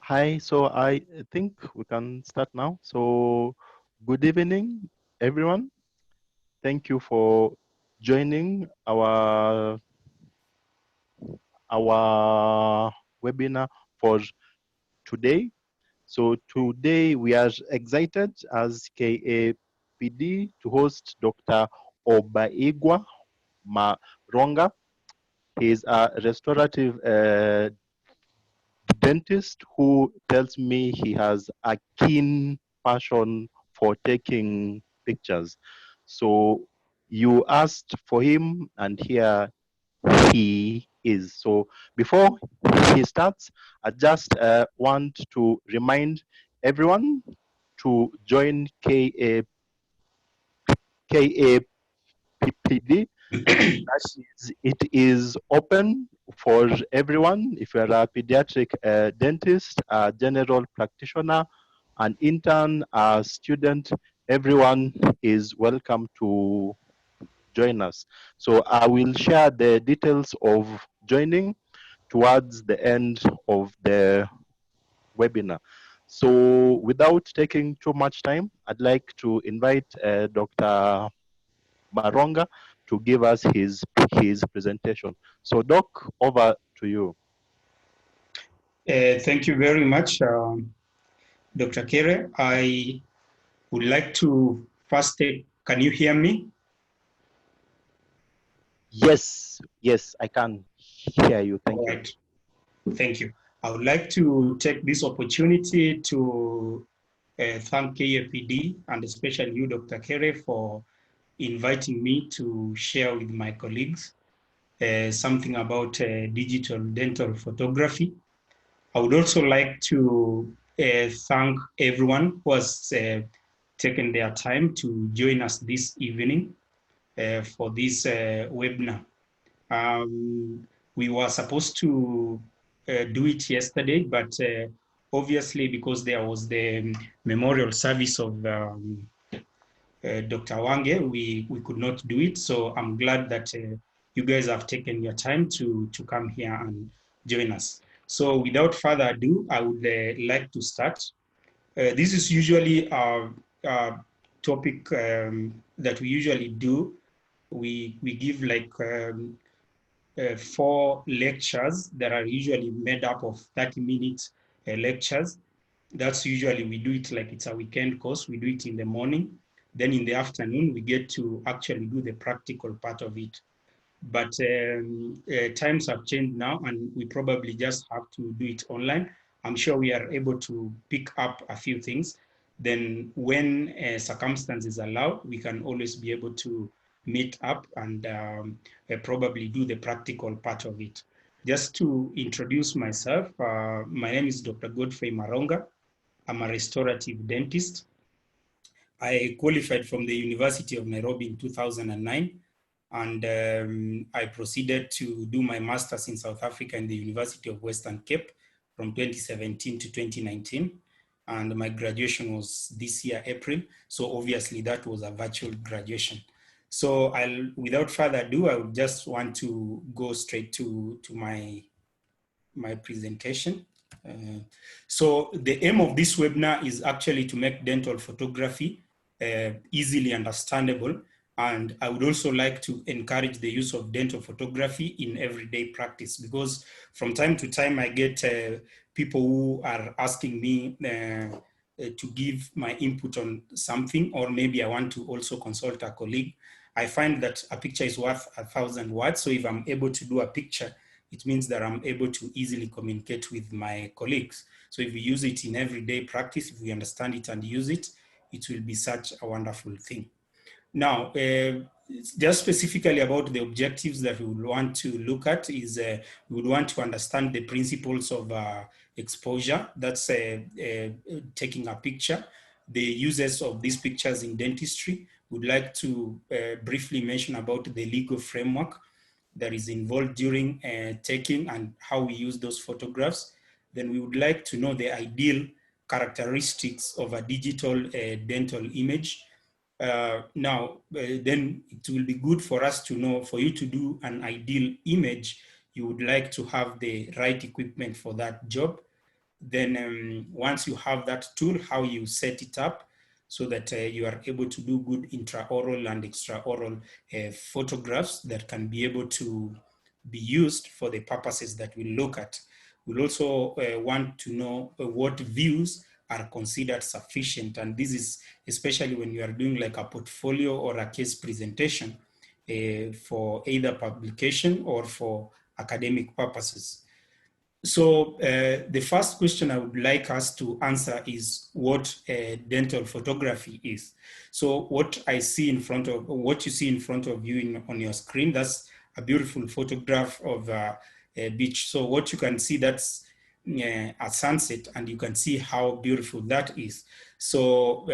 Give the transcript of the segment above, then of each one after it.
Hi, so I think we can start now. So good evening, everyone. Thank you for joining our webinar for today. So today we are excited as KAPD to host Dr. Obaigwa Maronga. He is a restorative dentist who tells me he has a keen passion for taking pictures. So you asked for him, and here he is. So before he starts, I just want to remind everyone to join KAPD. It is open for everyone. If you are a pediatric dentist, a general practitioner, an intern, a student, everyone is welcome to join us. So I will share the details of joining towards the end of the webinar. So without taking too much time, I'd like to invite Dr. Maronga to give us his presentation. So Doc, over to you. Thank you very much, Dr. Kere. I would like to first take, can you hear me? Yes, I can hear you. Thank you. Thank you. I would like to take this opportunity to thank KAPD and especially you, Dr. Kere, for inviting me to share with my colleagues something about digital dental photography. I would also like to thank everyone who has taken their time to join us this evening for this webinar. We were supposed to do it yesterday, but obviously because there was the memorial service of Dr. Wange, we could not do it. So I'm glad that you guys have taken your time to come here and join us. So without further ado, I would like to start. This is usually our topic that we usually do. We give like 4 lectures that are usually made up of 30-minute lectures. That's usually, we do it like it's a weekend course. We do it in the morning. Then in the afternoon, we get to actually do the practical part of it. But times have changed now, and we probably just have to do it online. I'm sure we are able to pick up a few things. Then when circumstances allow, we can always be able to meet up and probably do the practical part of it. Just to introduce myself, my name is Dr. Godfrey Maronga. I'm a restorative dentist. I qualified from the University of Nairobi in 2009, and I proceeded to do my master's in South Africa in the University of Western Cape from 2017 to 2019. And my graduation was this year, April. So obviously that was a virtual graduation. So without further ado, I would just want to go straight to my presentation. So the aim of this webinar is actually to make dental photography easily understandable. And I would also like to encourage the use of dental photography in everyday practice, because from time to time I get people who are asking me to give my input on something, or maybe I want to also consult a colleague. I find that a picture is worth 1,000 words. So if I'm able to do a picture it means that I'm able to easily communicate with my colleagues. So if we use it in everyday practice, if we understand it and use it, it will be such a wonderful thing. Now, just specifically about the objectives that we would want to look at is we would want to understand the principles of exposure. That's taking a picture, the uses of these pictures in dentistry. We'd like to briefly mention about the legal framework that is involved during taking and how we use those photographs. Then we would like to know the ideal characteristics of a digital dental image. Then it will be good for us to know, for you to do an ideal image, you would like to have the right equipment for that job. Then once you have that tool, how you set it up so that you are able to do good intraoral and extraoral photographs that can be able to be used for the purposes that we look at. We'll also want to know what views are considered sufficient. And this is especially when you are doing like a portfolio or a case presentation for either publication or for academic purposes. So the first question I would like us to answer is what dental photography is. So what I see in front of, what you see in front of you on your screen, that's a beautiful photograph of a beach. So what you can see, that's a sunset, and you can see how beautiful that is. So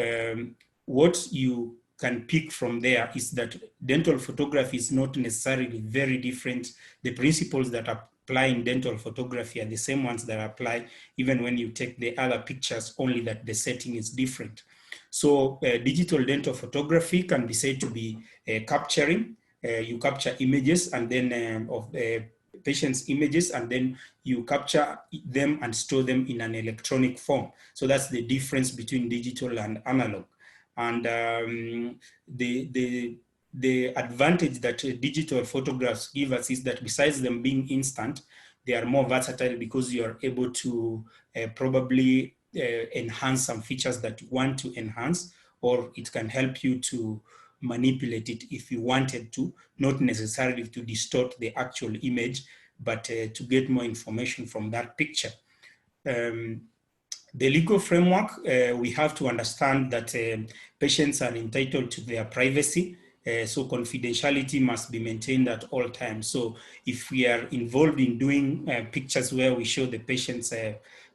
what you can pick from there is that dental photography is not necessarily very different. The principles that apply in dental photography are the same ones that apply even when you take the other pictures, only that the setting is different. So digital dental photography can be said to be capturing. You capture images and then of patients' images, and then you capture them and store them in an electronic form. So that's the difference between digital and analog. And the advantage that digital photographs give us is that besides them being instant, they are more versatile because you are able to probably enhance some features that you want to enhance, or it can help you to manipulate it if you wanted to, not necessarily to distort the actual image, but to get more information from that picture. The legal framework, we have to understand that patients are entitled to their privacy, so confidentiality must be maintained at all times. So if we are involved in doing pictures where we show the patients,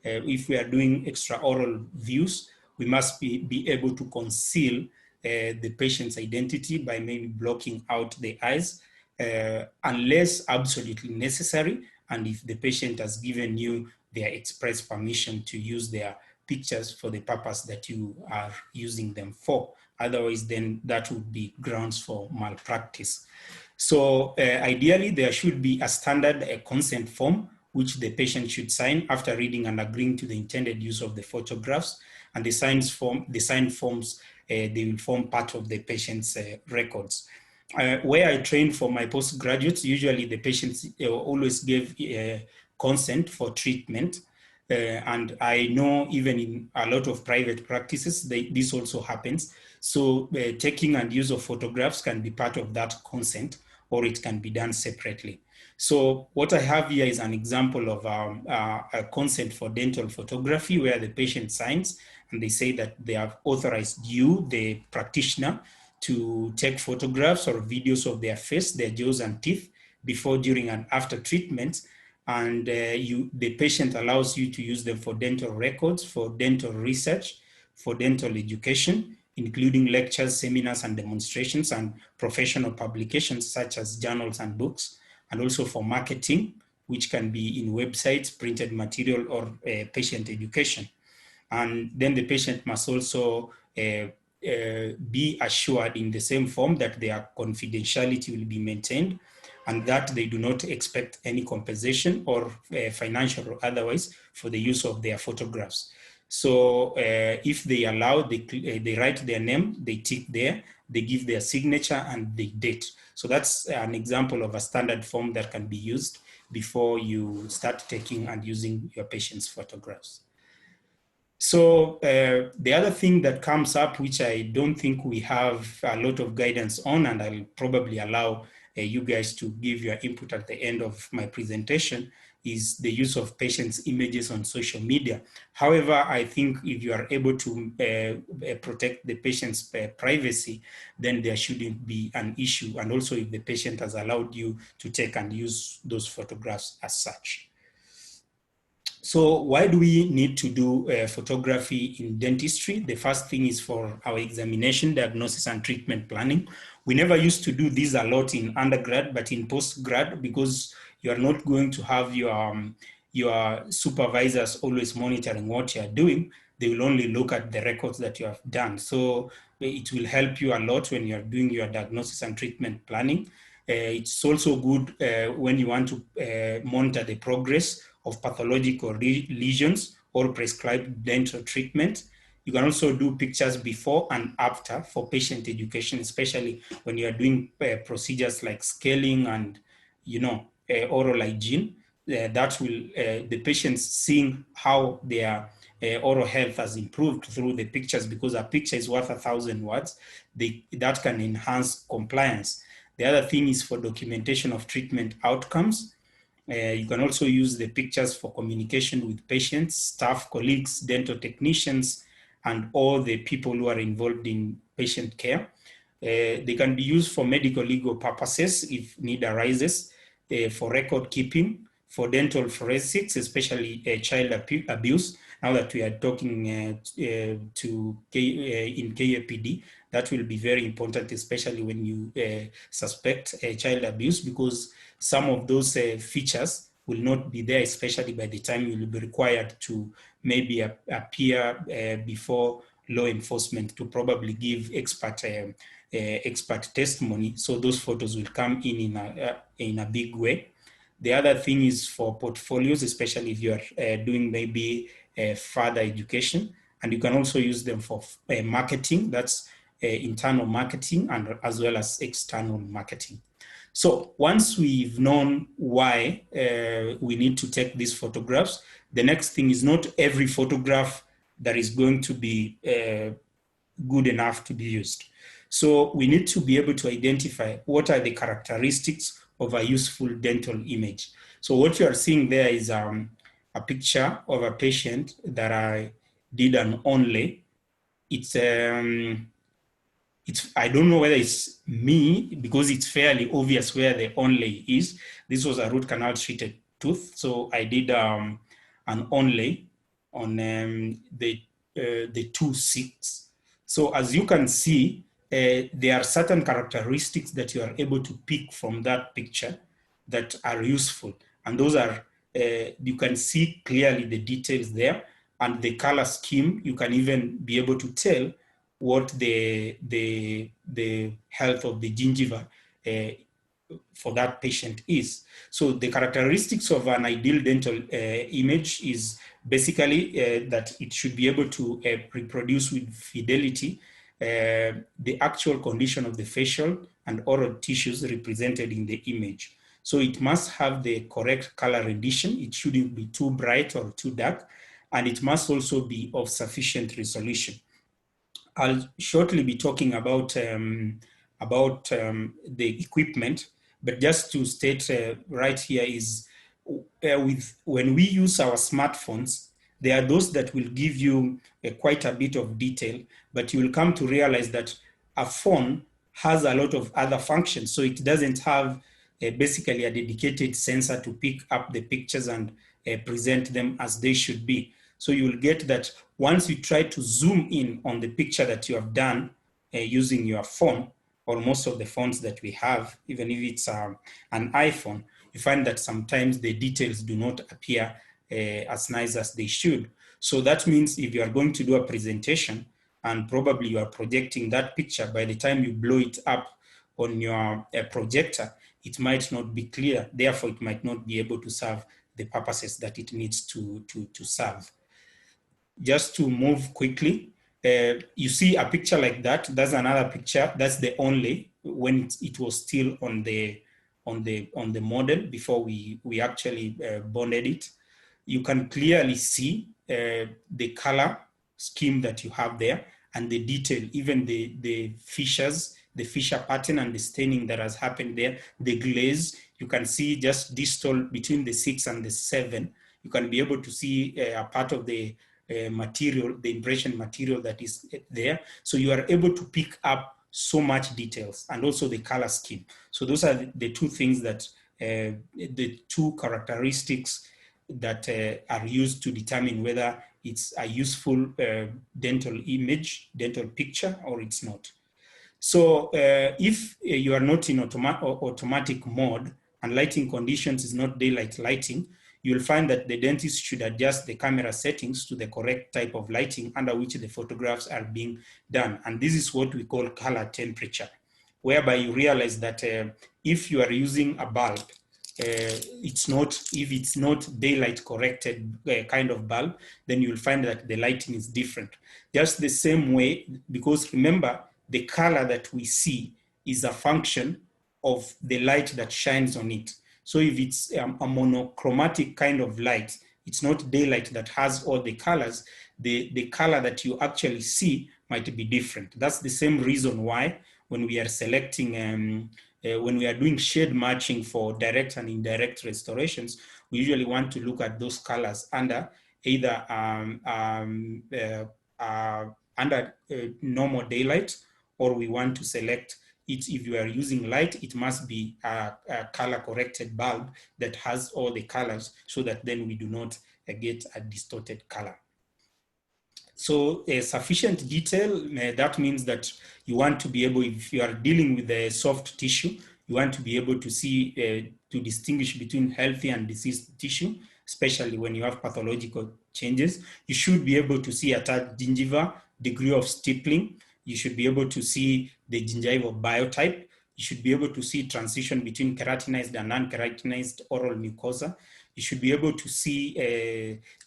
if we are doing extraoral views, we must be able to conceal the patient's identity by maybe blocking out the eyes, unless absolutely necessary, and if the patient has given you their express permission to use their pictures for the purpose that you are using them for. Otherwise, then that would be grounds for malpractice. So ideally, there should be a standard consent form which the patient should sign after reading and agreeing to the intended use of the photographs. And the signed forms, they will form part of the patient's records. Where I trained for my postgraduates, usually the patients always gave consent for treatment. And I know even in a lot of private practices, this also happens. So taking and use of photographs can be part of that consent, or it can be done separately. So what I have here is an example of a consent for dental photography where the patient signs and they say that they have authorized you, the practitioner, to take photographs or videos of their face, their jaws and teeth before, during, and after treatment. And the patient allows you to use them for dental records, for dental research, for dental education, including lectures, seminars, and demonstrations, and professional publications such as journals and books, and also for marketing, which can be in websites, printed material, or patient education. And then the patient must also be assured in the same form that their confidentiality will be maintained and that they do not expect any compensation or financial or otherwise for the use of their photographs. So if they allow, they write their name, they tick there, they give their signature and the date. So that's an example of a standard form that can be used before you start taking and using your patient's photographs. So the other thing that comes up, which I don't think we have a lot of guidance on, and I'll probably allow you guys to give your input at the end of my presentation, is the use of patients' images on social media. However, I think if you are able to protect the patient's privacy, then there shouldn't be an issue. And also if the patient has allowed you to take and use those photographs as such. So why do we need to do photography in dentistry? The first thing is for our examination, diagnosis, and treatment planning. We never used to do this a lot in undergrad, but in postgrad, because you are not going to have your supervisors always monitoring what you are doing, they will only look at the records that you have done. So it will help you a lot when you are doing your diagnosis and treatment planning. It's also good when you want to monitor the progress of pathological lesions or prescribed dental treatment. You can also do pictures before and after for patient education, especially when you are doing procedures like scaling and, oral hygiene. That will, the patients seeing how their oral health has improved through the pictures, because a picture is worth 1,000 words. That can enhance compliance. The other thing is for documentation of treatment outcomes. You can also use the pictures for communication with patients, staff, colleagues, dental technicians, and all the people who are involved in patient care. They can be used for medical legal purposes if need arises, for record keeping, for dental forensics, especially child abuse. Now that we are talking in KAPD, that will be very important, especially when you suspect child abuse, because some of those features will not be there, especially by the time you will be required to maybe appear before law enforcement to probably give expert testimony. So those photos will come in a big way. The other thing is for portfolios, especially if you are doing maybe further education, and you can also use them for marketing. That's internal marketing and as well as external marketing. So once we've known why we need to take these photographs, the next thing is not every photograph that is going to be good enough to be used. So we need to be able to identify what are the characteristics of a useful dental image. So what you are seeing there is a picture of a patient that I did an onlay. I don't know whether it's me, because it's fairly obvious where the onlay is. This was a root canal treated tooth. So I did an onlay on the 2-6. So as you can see, there are certain characteristics that you are able to pick from that picture that are useful. And those are, you can see clearly the details there, and the color scheme. You can even be able to tell what the health of the gingiva for that patient is. So the characteristics of an ideal dental image is basically that it should be able to reproduce with fidelity the actual condition of the facial and oral tissues represented in the image. So it must have the correct color rendition. It shouldn't be too bright or too dark, and it must also be of sufficient resolution. I'll shortly be talking about the equipment, but just to state right here is when we use our smartphones, there are those that will give you quite a bit of detail, but you will come to realize that a phone has a lot of other functions. So it doesn't have basically a dedicated sensor to pick up the pictures and present them as they should be. So you will get that once you try to zoom in on the picture that you have done using your phone, or most of the phones that we have, even if it's an iPhone, you find that sometimes the details do not appear as nice as they should. So that means if you are going to do a presentation and probably you are projecting that picture, by the time you blow it up on your projector, it might not be clear. Therefore, it might not be able to serve the purposes that it needs to serve. Just to move quickly, you see a picture like that. That's another picture. That's the only when it was still on the model before we actually bonded it. You can clearly see the color scheme that you have there and the detail, even the fissures the fissure pattern and the staining that has happened there, the glaze. You can see just distal between the 6 and the 7. You can be able to see a part of the material, the impression material that is there. So you are able to pick up so much details, and also the color scheme. So those are the two things that, the two characteristics that are used to determine whether it's a useful dental image, dental picture, or it's not. So if you are not in automatic mode and lighting conditions is not daylight lighting, you'll find that the dentist should adjust the camera settings to the correct type of lighting under which the photographs are being done. And this is what we call color temperature, whereby you realize that if you are using a bulb, if it's not daylight corrected kind of bulb, then you'll find that the lighting is different. Just the same way, because remember, the color that we see is a function of the light that shines on it. So if it's a monochromatic kind of light, it's not daylight that has all the colors, the color that you actually see might be different. That's the same reason why when we are selecting, when we are doing shade matching for direct and indirect restorations, we usually want to look at those colors under either under normal daylight, or we want to select it. If you are using light, it must be a color corrected bulb that has all the colors, so that then we do not get a distorted color. So sufficient detail, that means that you want to be able, if you are dealing with a soft tissue, you want to be able to see, to distinguish between healthy and diseased tissue, especially when you have pathological changes. You should be able to see attached gingiva, degree of stippling. You should be able to see the gingival biotype. You should be able to see transition between keratinized and non-keratinized oral mucosa. You should be able to see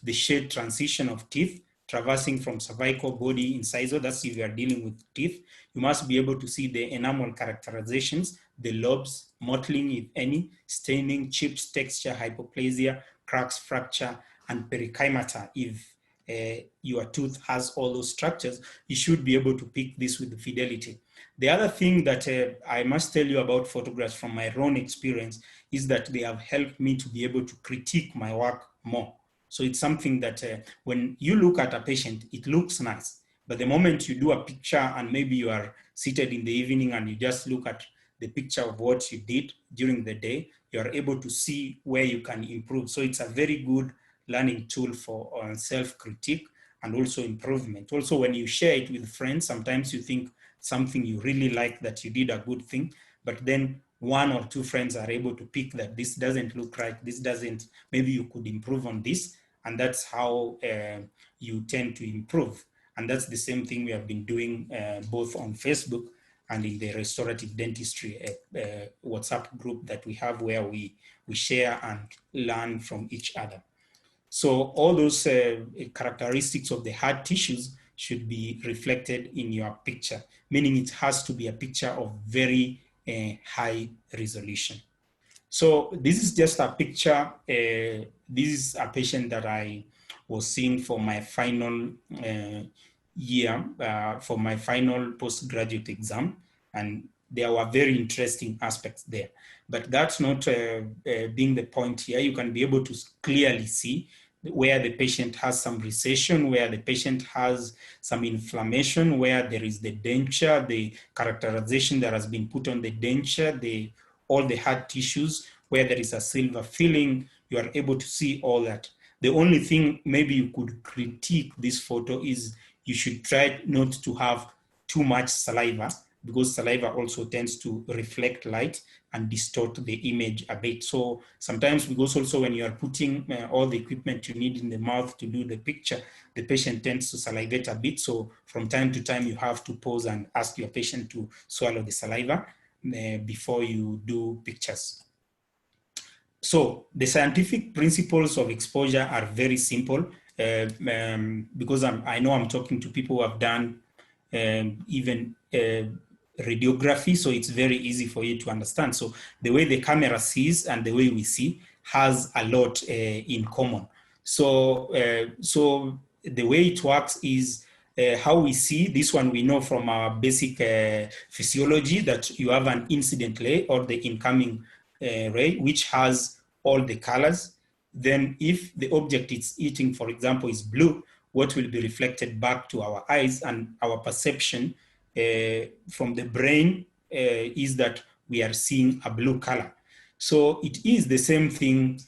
the shade transition of teeth, traversing from cervical body incisor. That's if you are dealing with teeth. You must be able to see the enamel characterizations, the lobes, mottling if any, staining, chips, texture, hypoplasia, cracks, fracture, and perikymata. If your tooth has all those structures, you should be able to pick this with fidelity. The other thing that I must tell you about photographs from my own experience is that they have helped me to be able to critique my work more. So it's something that when you look at a patient, it looks nice. But the moment you do a picture and maybe you are seated in the evening and you just look at the picture of what you did during the day, you are able to see where you can improve. So it's a very good learning tool for self-critique and also improvement. Also, when you share it with friends, sometimes you think something you really like, that you did a good thing, but then one or two friends are able to pick that this doesn't look right, this doesn't, maybe you could improve on this, and that's how you tend to improve. And that's the same thing we have been doing both on Facebook and in the Restorative Dentistry WhatsApp group that we have, where we share and learn from each other. So all those characteristics of the hard tissues should be reflected in your picture, meaning it has to be a picture of very high resolution. So this is just a picture. This is a patient that I was seeing for my final year, for my final postgraduate exam. And there were very interesting aspects there. But that's not being the point here. You can be able to clearly see where the patient has some recession, where the patient has some inflammation, where there is the denture, the characterization that has been put on the denture, all the hard tissues, where there is a silver filling. You are able to see all that. The only thing maybe you could critique this photo is you should try not to have too much saliva, because saliva also tends to reflect light and distort the image a bit. So sometimes, because also when you are putting all the equipment you need in the mouth to do the picture, the patient tends to salivate a bit. So from time to time, you have to pause and ask your patient to swallow the saliva before you do pictures. So the scientific principles of exposure are very simple, because I know I'm talking to people who have done even radiography, so it's very easy for you to understand. So the way the camera sees and the way we see has a lot in common. So, so the way it works is how we see this one, we know from our basic physiology that you have an incident ray or the incoming ray, which has all the colors. Then if the object it's eating, for example, is blue, what will be reflected back to our eyes and our perception from the brain is that we are seeing a blue color. So it is the same thing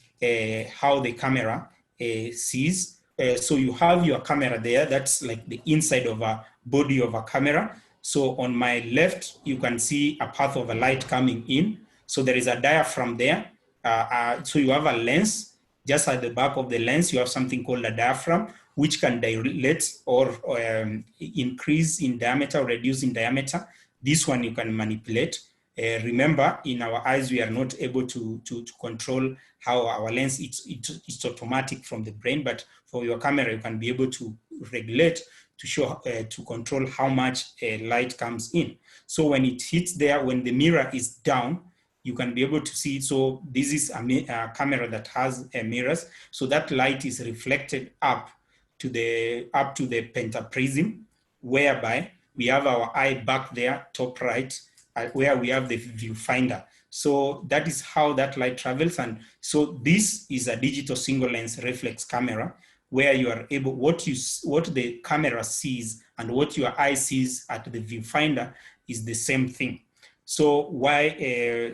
how the camera sees. So you have your camera there, that's like the inside of a body of a camera. So on my left, you can see a path of a light coming in. So there is a diaphragm there. So you have a lens. Just at the back of the lens, you have something called a diaphragm, which can dilate or increase in diameter or reduce in diameter. This one you can manipulate. Remember, in our eyes, we are not able to control how our lens, it's automatic from the brain, but for your camera, you can be able to regulate to show, to control how much light comes in. So when it hits there, when the mirror is down, you can be able to see it. So this is a camera that has mirrors. So that light is reflected up to the pentaprism, whereby we have our eye back there, top right, where we have the viewfinder. So that is how that light travels. And so this is a digital single lens reflex camera, where you are able, what the camera sees and what your eye sees at the viewfinder is the same thing. So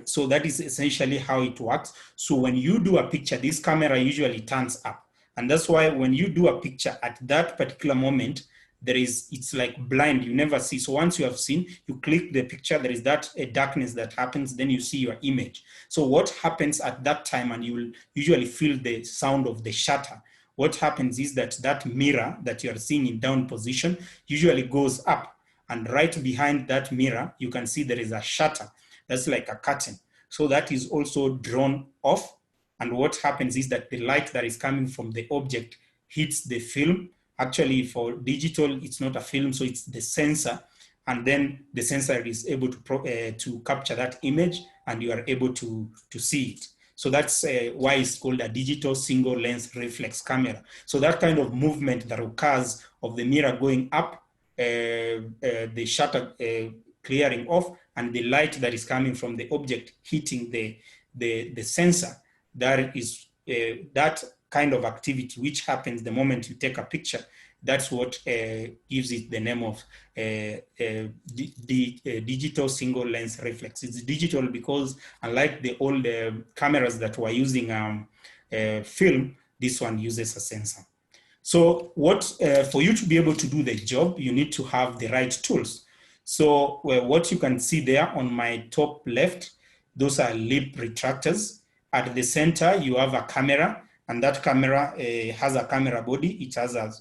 so that is essentially how it works. So when you do a picture, this camera usually turns up. And that's why when you do a picture at that particular moment, it's like blind, you never see. So once you have seen, you click the picture, there is that darkness that happens, then you see your image. So what happens at that time, and you will usually feel the sound of the shutter. What happens is that mirror that you are seeing in down position usually goes up. And right behind that mirror, you can see there is a shutter. That's like a curtain. So that is also drawn off. And what happens is that the light that is coming from the object hits the film. Actually, for digital, it's not a film, so it's the sensor. And then the sensor is able to capture that image, and you are able to see it. So that's why it's called a digital single lens reflex camera. So that kind of movement that occurs of the mirror going up, the shutter clearing off, and the light that is coming from the object hitting the sensor, that is that kind of activity which happens the moment you take a picture. That's what gives it the name of digital single lens reflex. It's digital because, unlike the old cameras that were using film, this one uses a sensor. So for you to be able to do the job, you need to have the right tools. So what you can see there on my top left, those are lip retractors. At the center, you have a camera, and that camera has a camera body. It has a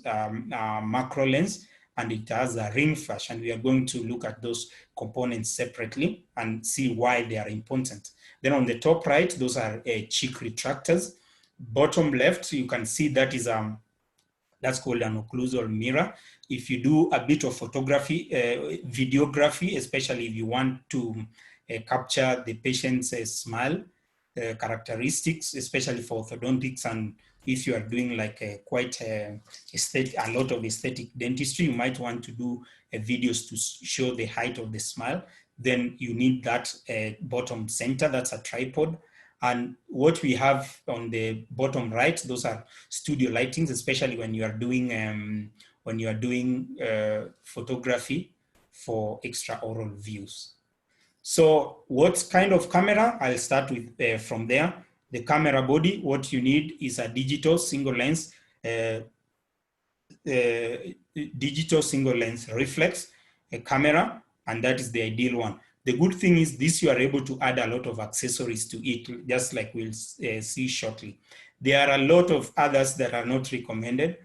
macro lens, and it has a ring flash. And we are going to look at those components separately and see why they are important. Then on the top right, those are cheek retractors. Bottom left, you can see that is that's called an occlusal mirror. If you do a bit of photography, videography, especially if you want to capture the patient's smile characteristics, especially for orthodontics, and if you are doing like a lot of aesthetic dentistry, you might want to do videos to show the height of the smile. Then you need that bottom center, that's a tripod. And what we have on the bottom right, those are studio lightings, especially when you are doing photography for extra-oral views. So what kind of camera? I'll start with from there. The camera body, what you need is a digital single lens reflex camera, and that is the ideal one. The good thing is this, you are able to add a lot of accessories to it, just like we'll see shortly. There are a lot of others that are not recommended.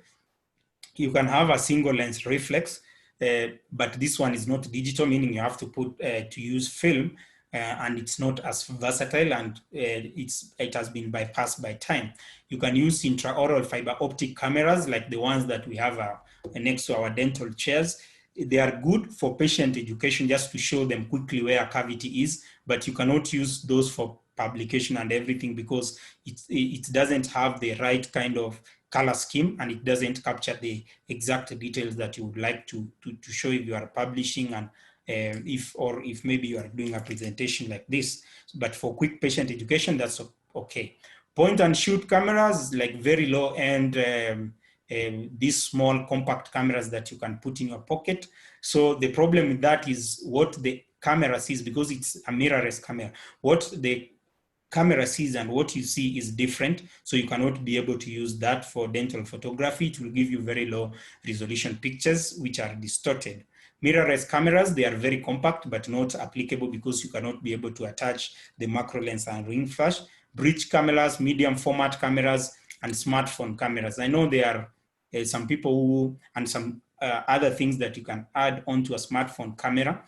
You can have a single lens reflex, but this one is not digital, meaning you have to use film, and it's not as versatile, and it has been bypassed by time. You can use intraoral fiber optic cameras like the ones that we have next to our dental chairs. They are good for patient education, just to show them quickly where a cavity is, but you cannot use those for publication and everything because it doesn't have the right kind of color scheme, and it doesn't capture the exact details that you would like to show if you are publishing, and if maybe you are doing a presentation like this. But for quick patient education, that's okay. Point and shoot cameras, like very low end, these small compact cameras that you can put in your pocket. So the problem with that is what the camera sees, because it's a mirrorless camera, what the camera sees and what you see is different. So you cannot be able to use that for dental photography. It will give you very low resolution pictures, which are distorted. Mirrorless cameras, they are very compact, but not applicable because you cannot be able to attach the macro lens and ring flash. Bridge cameras, medium format cameras, and smartphone cameras. I know there are some people who, and some other things that you can add onto a smartphone camera.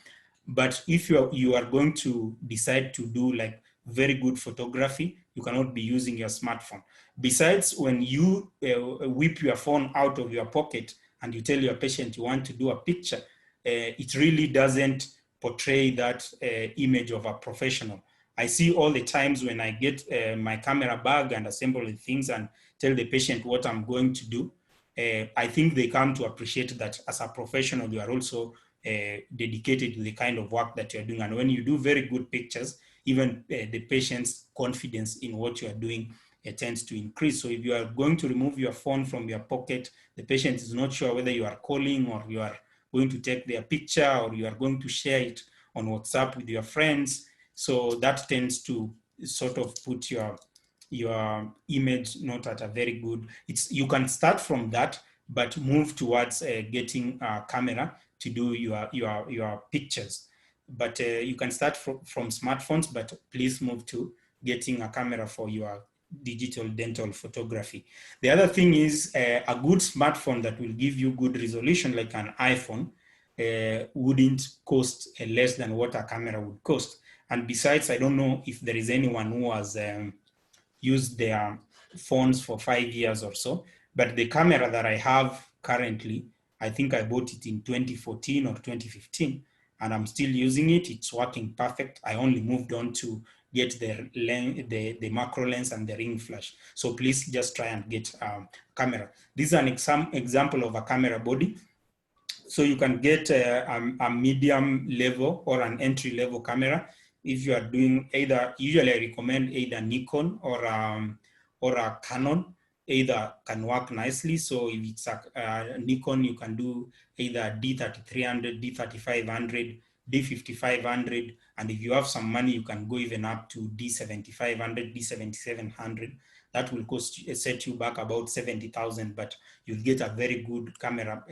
But if you are going to decide to do like very good photography, you cannot be using your smartphone. Besides, when you whip your phone out of your pocket and you tell your patient you want to do a picture, it really doesn't portray that image of a professional. I see all the times when I get my camera bag and assemble the things and tell the patient what I'm going to do, I think they come to appreciate that as a professional, you are also dedicated to the kind of work that you're doing. And when you do very good pictures, even the patient's confidence in what you are doing tends to increase. So if you are going to remove your phone from your pocket, the patient is not sure whether you are calling or you are going to take their picture or you are going to share it on WhatsApp with your friends. So that tends to sort of put your image not at a very good. You can start from that, but move towards getting a camera to do your pictures. But you can start from smartphones, but please move to getting a camera for your digital dental photography. The other thing is a good smartphone that will give you good resolution, like an iPhone, wouldn't cost less than what a camera would cost. And besides, I don't know if there is anyone who has used their phones for 5 years or so, but the camera that I have currently, I think I bought it in 2014 or 2015, and I'm still using it. It's working perfect. I only moved on to get the macro lens and the ring flash. So please just try and get camera. This is an example of a camera body. So you can get a medium level or an entry level camera. If you are doing either, usually I recommend either Nikon or a Canon. Either can work nicely. So if it's a Nikon, you can do either D3300, D3500, D5500, and if you have some money, you can go even up to D7500, D7700. That will set you back about 70,000, but you'll get a very good camera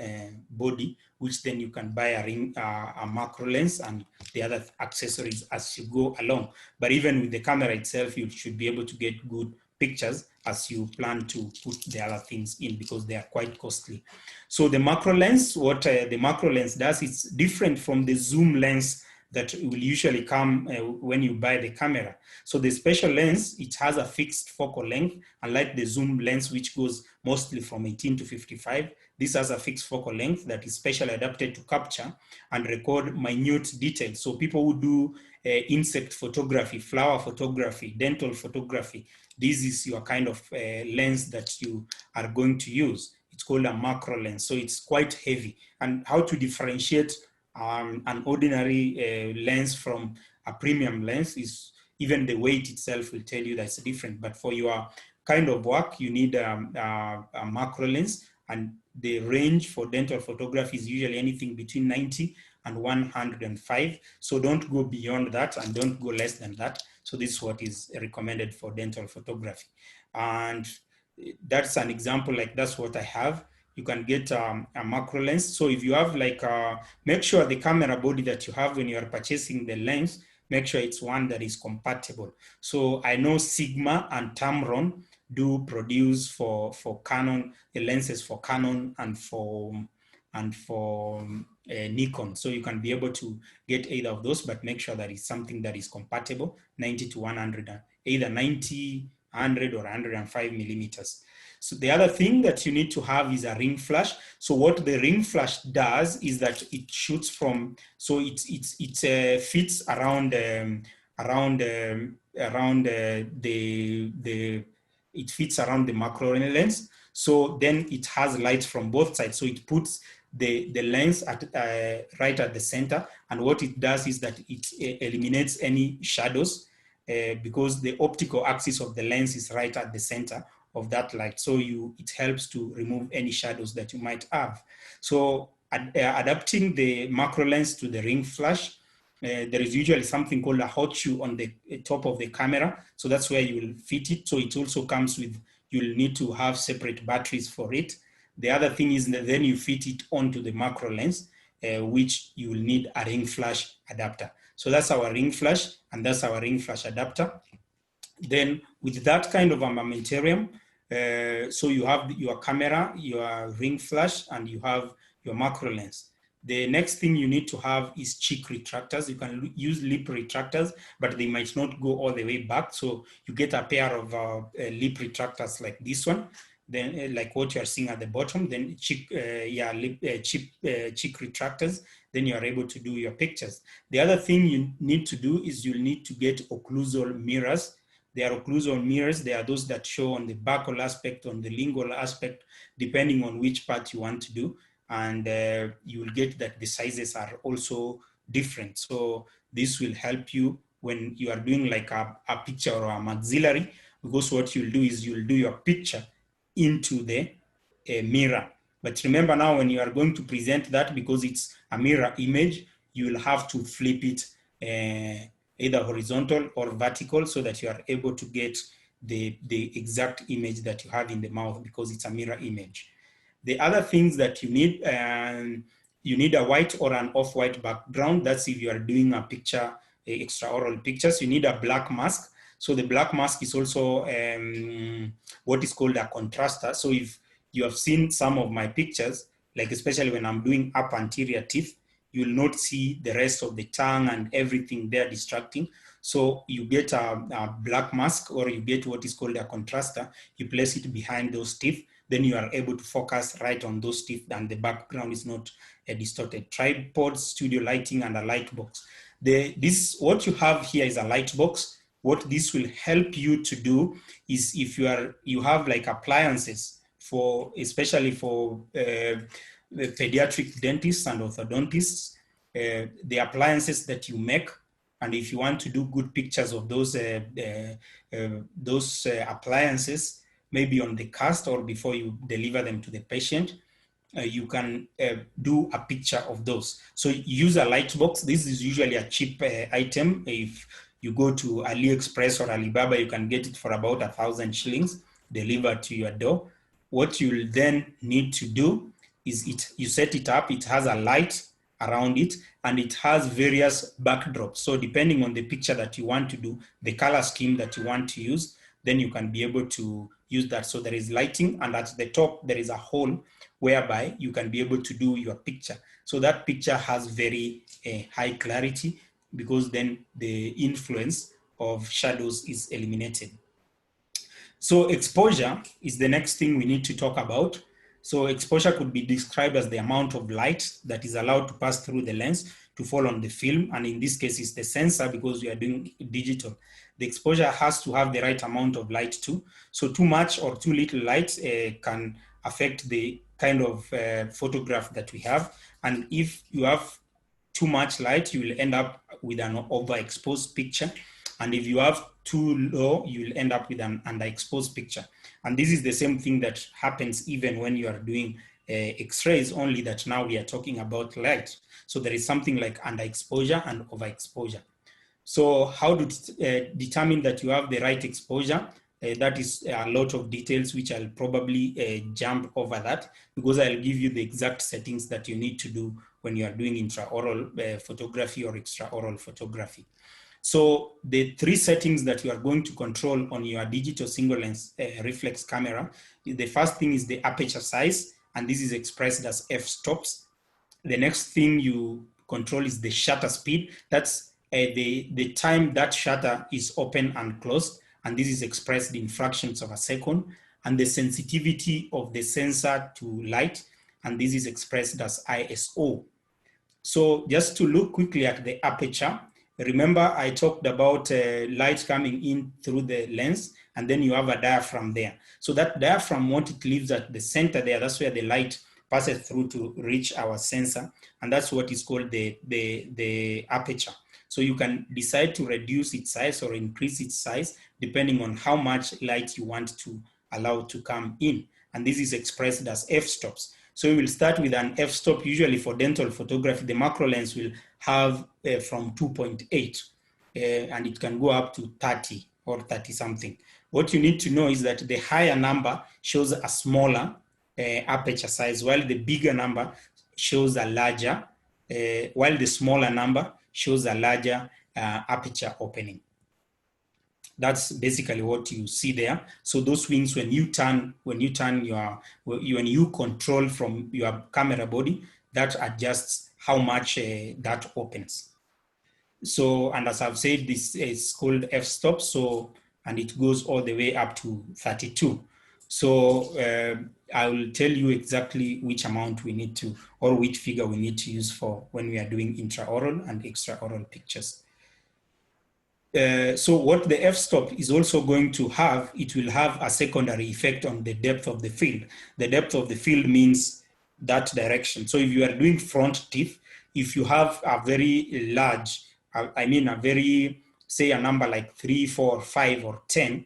body, which then you can buy a macro lens and the other accessories as you go along. But even with the camera itself, you should be able to get good pictures as you plan to put the other things in, because they are quite costly. So the macro lens, what the macro lens does, it's different from the zoom lens that will usually come when you buy the camera. So the special lens, it has a fixed focal length, unlike the zoom lens, which goes mostly from 18 to 55. This has a fixed focal length that is specially adapted to capture and record minute details. So people who do insect photography, flower photography, dental photography, this is your kind of lens that you are going to use. It's called a macro lens. So it's quite heavy. And how to differentiate an ordinary lens from a premium lens is even the weight itself will tell you that's different. But for your kind of work, you need a macro lens, and the range for dental photography is usually anything between 90 and 105. So don't go beyond that and don't go less than that. So this is what is recommended for dental photography. And that's an example, like that's what I have. You can get a macro lens. So if you have like, make sure the camera body that you have when you are purchasing the lens, make sure it's one that is compatible. So I know Sigma and Tamron do produce for Canon, the lenses for Canon and for Nikon. So you can be able to get either of those, but make sure that it's something that is compatible, 90 to 100, either 90, 100 or 105 millimeters. So the other thing that you need to have is a ring flash. So what the ring flash does is that it shoots from, so it fits around it fits around the macro lens. So then it has light from both sides. So it puts the lens at, right at the center. And what it does is that it eliminates any shadows because the optical axis of the lens is right at the center of that light. So it helps to remove any shadows that you might have. So adapting the macro lens to the ring flash, there is usually something called a hot shoe on the top of the camera. So that's where you will fit it. So it also comes with, you'll need to have separate batteries for it. The other thing is that then you fit it onto the macro lens, which you will need a ring flash adapter. So that's our ring flash, and that's our ring flash adapter. Then with that kind of armamentarium, so you have your camera, your ring flash, and you have your macro lens. The next thing you need to have is cheek retractors. You can use lip retractors, but they might not go all the way back. So you get a pair of lip retractors like this one, then like what you are seeing at the bottom, then cheek retractors, then you are able to do your pictures. The other thing you need to do is you'll need to get occlusal mirrors. There are occlusal mirrors. They are those that show on the buccal aspect, on the lingual aspect, depending on which part you want to do. And you will get that the sizes are also different. So this will help you when you are doing like a picture or a maxillary, because what you'll do is you'll do your picture into the mirror. But remember now, when you are going to present that, because it's a mirror image, you will have to flip it either horizontal or vertical so that you are able to get the exact image that you have in the mouth, because it's a mirror image. The other things that you need a white or an off-white background. That's if you are doing a picture, extraoral pictures. You need a black mask. So the black mask is also what is called a contraster. So if you have seen some of my pictures, like especially when I'm doing upper anterior teeth, you will not see the rest of the tongue and everything there distracting. So you get a black mask, or you get what is called a contraster. You place it behind those teeth, then you are able to focus right on those teeth, and the background is not distorted. Tripod, studio lighting, and a light box. What you have here is a light box. What this will help you to do is, if you have like appliances for, especially for the pediatric dentists and orthodontists, the appliances that you make, and if you want to do good pictures of those appliances, maybe on the cast or before you deliver them to the patient, you can do a picture of those. So use a light box. This is usually a cheap item. If you go to AliExpress or Alibaba, you can get it for about 1,000 shillings delivered to your door. What you'll then need to do is you set it up. It has a light around it, and it has various backdrops. So depending on the picture that you want to do, the color scheme that you want to use, then you can be able to use that. So there is lighting, and at the top there is a hole whereby you can be able to do your picture. So that picture has very high clarity, because then the influence of shadows is eliminated. So exposure is the next thing we need to talk about. So exposure could be described as the amount of light that is allowed to pass through the lens to fall on the film. And in this case, it's the sensor, because we are doing digital. The exposure has to have the right amount of light too. So too much or too little light can affect the kind of photograph that we have. And if you have too much light, you will end up with an overexposed picture. And if you have too low, you will end up with an underexposed picture. And this is the same thing that happens even when you are doing X-rays, only that now we are talking about light. So there is something like underexposure and overexposure. So how to determine that you have the right exposure? That is a lot of details, which I'll probably jump over that, because I'll give you the exact settings that you need to do when you are doing intraoral photography or extraoral photography. So the three settings that you are going to control on your digital single lens reflex camera, the first thing is the aperture size, and this is expressed as f-stops. The next thing you control is the shutter speed. That's the time that shutter is open and closed, and this is expressed in fractions of a second. And the sensitivity of the sensor to light, and this is expressed as ISO. So just to look quickly at the aperture, Remember, I talked about light coming in through the lens, and then you have a diaphragm there. So that diaphragm, what it leaves at the center there, that's where the light passes through to reach our sensor, and that's what is called the aperture. So you can decide to reduce its size or increase its size depending on how much light you want to allow to come in. And this is expressed as f-stops. So we will start with an f-stop. Usually for dental photography, the macro lens will have from 2.8 and it can go up to 30 or 30 something. What you need to know is that the higher number shows a smaller aperture size, while the bigger number shows a larger, while the smaller number shows a larger aperture opening. That's basically what you see there. So those wings, when you control from your camera body, that adjusts how much that opens. So, and as I've said, this is called f-stop. So, and it goes all the way up to 32. So I will tell you exactly which amount we need to, or which figure we need to use for when we are doing intraoral and extraoral pictures. So what the f-stop is also going to have, it will have a secondary effect on the depth of the field. The depth of the field means that direction. So if you are doing front teeth, if you have a very large, say a number like 3, 4, 5, or 10,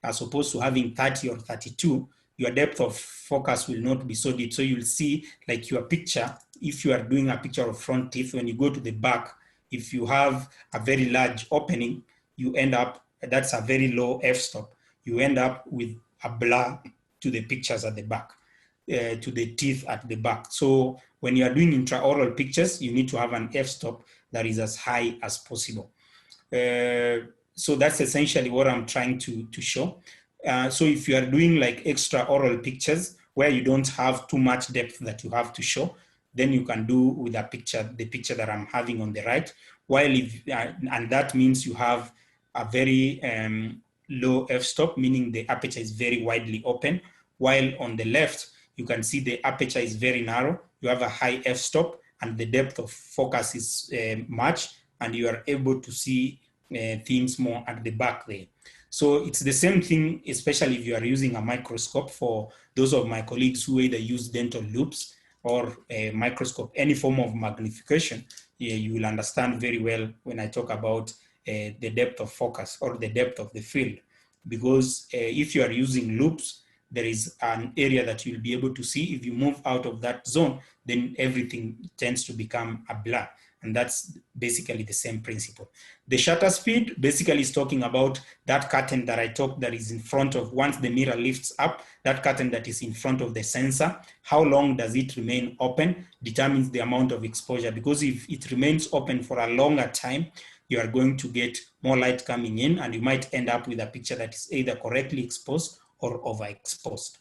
as opposed to having 30 or 32, your depth of focus will not be so deep. So you'll see like your picture, if you are doing a picture of front teeth, when you go to the back, if you have a very large opening, you end up, that's a very low f-stop, you end up with a blur to the pictures at the back, to the teeth at the back. So when you are doing intraoral pictures, you need to have an f-stop that is as high as possible. So that's essentially what I'm trying to show. So if you are doing like extraoral pictures where you don't have too much depth that you have to show, then you can do with a picture, the picture that I'm having on the right. While if, and that means you have a very low f-stop, meaning the aperture is very widely open. While on the left, you can see the aperture is very narrow. You have a high f-stop and the depth of focus is much, and you are able to see things more at the back there. So it's the same thing, especially if you are using a microscope. For those of my colleagues who either use dental loupes or a microscope, any form of magnification, you will understand very well when I talk about the depth of focus or the depth of the field. Because if you are using loupes, there is an area that you'll be able to see. If you move out of that zone, then everything tends to become a blur. And that's basically the same principle. The shutter speed basically is talking about that curtain that I talked that is in front of, once the mirror lifts up, that curtain that is in front of the sensor, how long does it remain open determines the amount of exposure. Because if it remains open for a longer time, you are going to get more light coming in, and you might end up with a picture that is either correctly exposed or overexposed.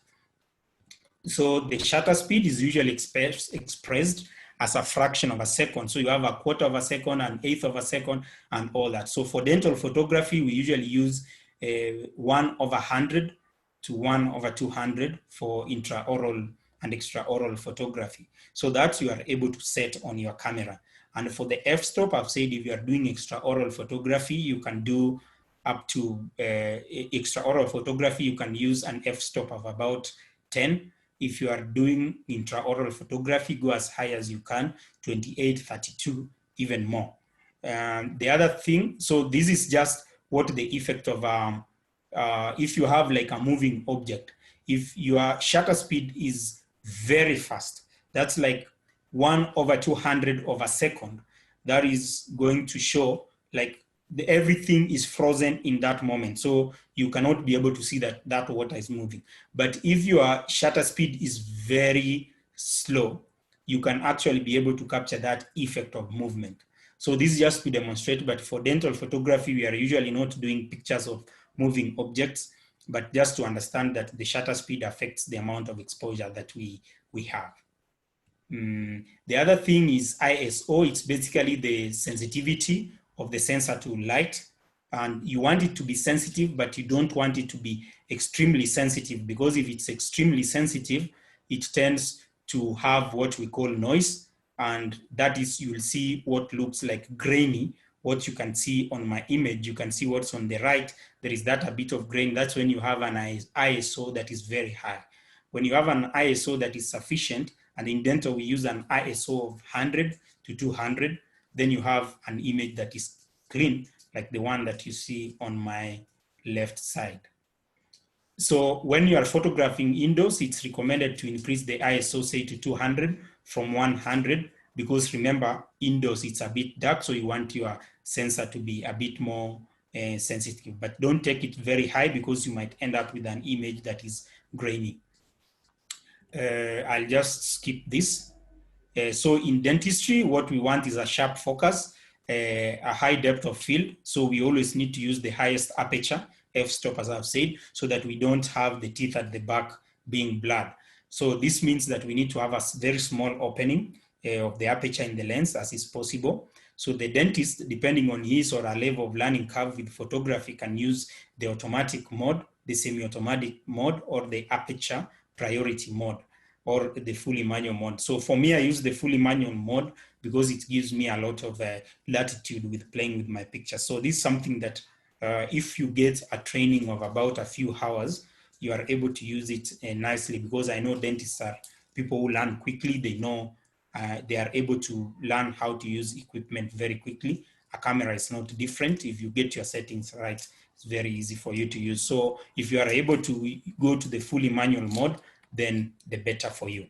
So the shutter speed is usually expressed as a fraction of a second. So you have a quarter of a second, an eighth of a second, and all that. So for dental photography, we usually use 1/100 to 1/200 for intraoral and extraoral photography. So that you are able to set on your camera. And for the f-stop, I've said if you are doing extraoral photography, you can do up to extraoral photography, you can use an f-stop of about 10. If you are doing intraoral photography, go as high as you can, 28, 32, even more. The other thing, so this is just what the effect of, if you have like a moving object, if your shutter speed is very fast, that's like 1/200 of a second, that is going to show like everything is frozen in that moment. So you cannot be able to see that water is moving. But if your shutter speed is very slow, you can actually be able to capture that effect of movement. So this is just to demonstrate, but for dental photography, we are usually not doing pictures of moving objects, but just to understand that the shutter speed affects the amount of exposure that we have. The other thing is ISO. It's basically the sensitivity of the sensor to light. And you want it to be sensitive, but you don't want it to be extremely sensitive, because if it's extremely sensitive, it tends to have what we call noise. And that is, you will see what looks like grainy what you can see on my image, you can see what's on the right. There is that a bit of grain. That's when you have an ISO that is very high. When you have an ISO that is sufficient, and in dental we use an ISO of 100 to 200, then you have an image that is clean, like the one that you see on my left side. So when you are photographing indoors, it's recommended to increase the ISO, say, to 200 from 100, because remember, indoors it's a bit dark, so you want your sensor to be a bit more sensitive. But don't take it very high, because you might end up with an image that is grainy. I'll just skip this. So in dentistry, what we want is a sharp focus, a high depth of field. So we always need to use the highest aperture, f-stop, as I've said, so that we don't have the teeth at the back being blurred. So this means that we need to have a very small opening of the aperture in the lens as is possible. So the dentist, depending on his or her level of learning curve with photography, can use the automatic mode, the semi-automatic mode, or the aperture priority mode, or the fully manual mode. So for me, I use the fully manual mode because it gives me a lot of latitude with playing with my pictures. So this is something that if you get a training of about a few hours, you are able to use it nicely, because I know dentists are people who learn quickly. They know they are able to learn how to use equipment very quickly. A camera is not different. If you get your settings right, it's very easy for you to use. So if you are able to go to the fully manual mode, then the better for you.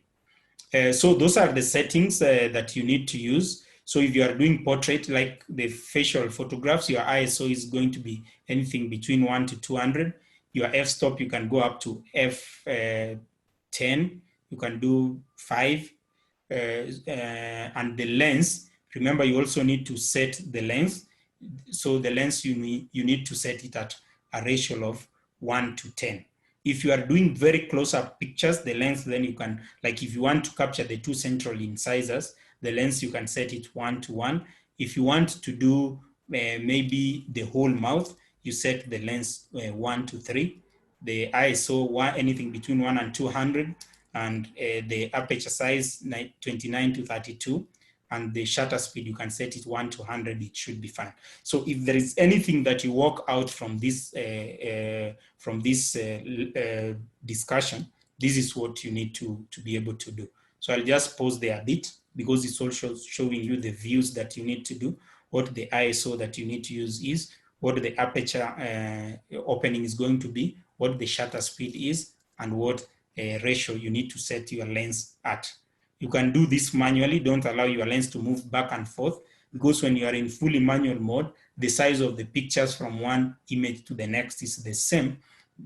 So those are the settings that you need to use. So if you are doing portrait, like the facial photographs, your ISO is going to be anything between 1 to 200. Your f-stop, you can go up to f10. You can do 5. And the lens, remember, you also need to set the lens. So the lens, you need to set it at a ratio of 1 to 10. If you are doing very close-up pictures, the lens, then you can, like if you want to capture the two central incisors, the lens, you can set it 1 to 1. If you want to do maybe the whole mouth, you set the lens 1 to 3. The ISO, anything between 1 and 200, and the aperture size 29 to 32. And the shutter speed, you can set it 1 to 100, it should be fine. So if there is anything that you walk out from this discussion, this is what you need to be able to do. So I'll just pause there a bit, because it's also showing you the views that you need to do, what the ISO that you need to use is, what the aperture opening is going to be, what the shutter speed is, and what ratio you need to set your lens at. You can do this manually. Don't allow your lens to move back and forth, because when you are in fully manual mode, the size of the pictures from one image to the next is the same,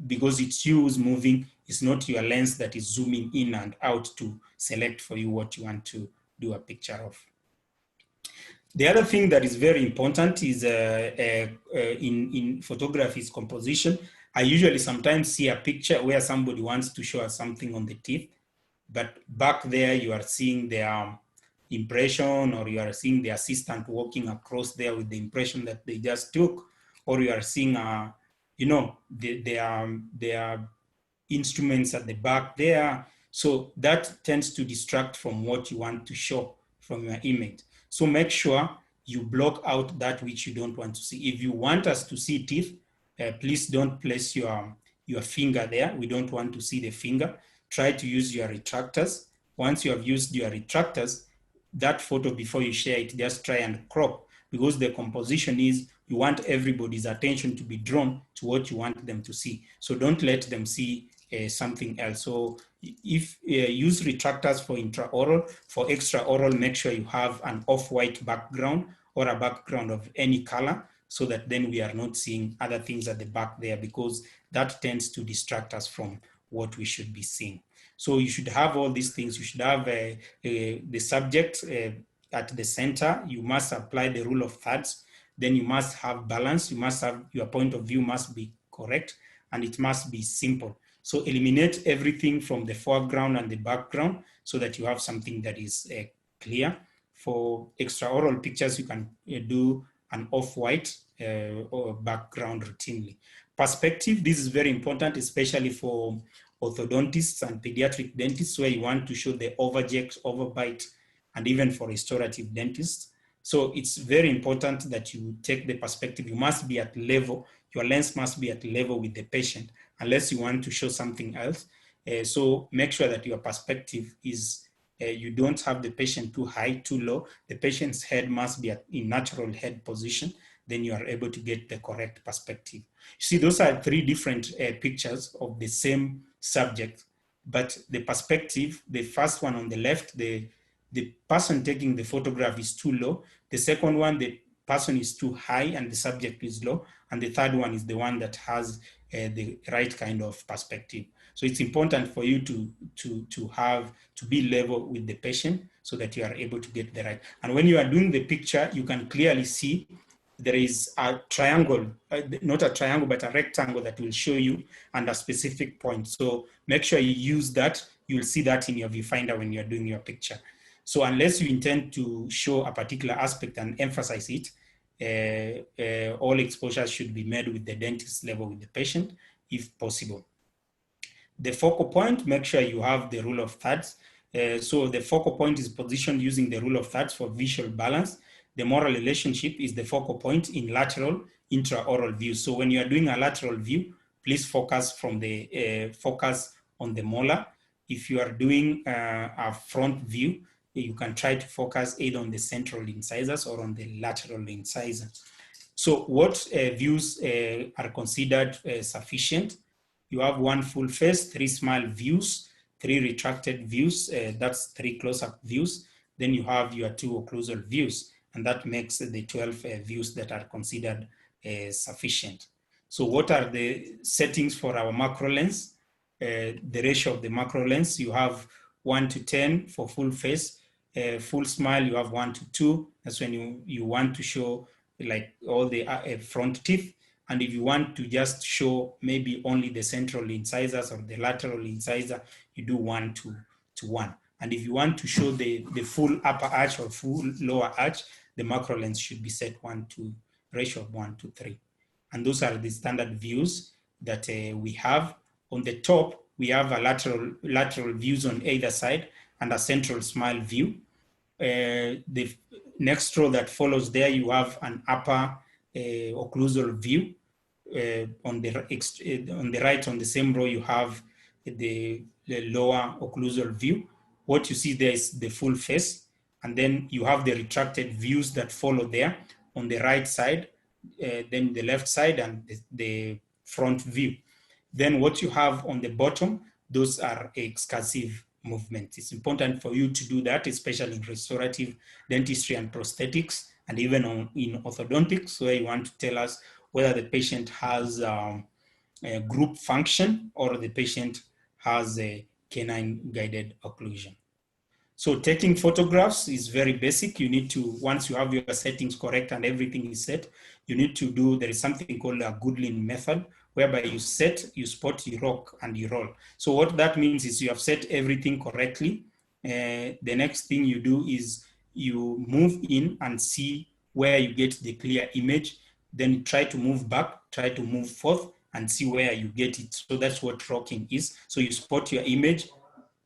because it's you who's moving. It's not your lens that is zooming in and out to select for you what you want to do a picture of. The other thing that is very important is in photography is composition. I usually sometimes see a picture where somebody wants to show us something on the teeth, but back there you are seeing their impression, or you are seeing the assistant walking across there with the impression that they just took, or you are seeing their instruments at the back there. So that tends to distract from what you want to show from your image. So make sure you block out that which you don't want to see. If you want us to see teeth, please don't place your finger there. We don't want to see the finger. Try to use your retractors. Once you have used your retractors, that photo, before you share it, just try and crop, because the composition is you want everybody's attention to be drawn to what you want them to see. So don't let them see something else. So if use retractors for intraoral, for extraoral, make sure you have an off-white background or a background of any color, so that then we are not seeing other things at the back there, because that tends to distract us from what we should be seeing. So you should have all these things. You should have the subject at the center. You must apply the rule of thirds. Then you must have balance. You must have, your point of view must be correct, and it must be simple. So eliminate everything from the foreground and the background, so that you have something that is clear. For extraoral pictures, you can do an off-white or background routinely. Perspective, this is very important, especially for orthodontists and pediatric dentists, where you want to show the overjet, overbite, and even for restorative dentists. So it's very important that you take the perspective. You must be at level, your lens must be at level with the patient, unless you want to show something else. So make sure that your perspective is, you don't have the patient too high, too low. The patient's head must be in natural head position. Then you are able to get the correct perspective. You see, those are three different pictures of the same subject, but the perspective, the first one on the left, the person taking the photograph is too low. The second one, the person is too high and the subject is low. And the third one is the one that has the right kind of perspective. So it's important for you to be level with the patient so that you are able to get the right. And when you are doing the picture, you can clearly see there is a triangle, not a triangle, but a rectangle that will show you under specific point. So make sure you use that. You'll see that in your viewfinder when you're doing your picture. So unless you intend to show a particular aspect and emphasize it, all exposures should be made with the dentist level with the patient, if possible. The focal point, make sure you have the rule of thirds. So the focal point is positioned using the rule of thirds for visual balance. The moral relationship is the focal point in lateral intra-oral view. So when you are doing a lateral view, please focus from the focus on the molar. If you are doing a front view, you can try to focus either on the central incisors or on the lateral incisor. So what views are considered sufficient? You have one full face, 3 smile views, 3 retracted views, that's 3 close-up views. Then you have your 2 occlusal views, and that makes the 12 views that are considered sufficient. So what are the settings for our macro-lens? The ratio of the macro-lens, you have 1 to 10 for full face. Full smile, you have 1 to 2. That's when you want to show like all the front teeth. And if you want to just show maybe only the central incisors or the lateral incisor, you do 1 to 1. And if you want to show the full upper arch or full lower arch, the macro lens should be set ratio of 1 to 3. And those are the standard views that we have. On the top, we have a lateral views on either side and a central smile view. The next row that follows there, you have an upper occlusal view. On the right, on the same row, you have the lower occlusal view. What you see there is the full face, and then you have the retracted views that follow there on the right side, then the left side, and the front view. Then what you have on the bottom, those are excursive movements. It's important for you to do that, especially in restorative dentistry and prosthetics, and even in orthodontics, where you want to tell us whether the patient has a group function or the patient has a canine guided occlusion. So taking photographs is very basic. You need to, once you have your settings correct and everything is set, you need to do, there is something called a Goodlin method, whereby you set, you spot, you rock, and you roll. So what that means is you have set everything correctly. The next thing you do is you move in and see where you get the clear image. Then try to move back, try to move forth, and see where you get it. So that's what rocking is. So you spot your image,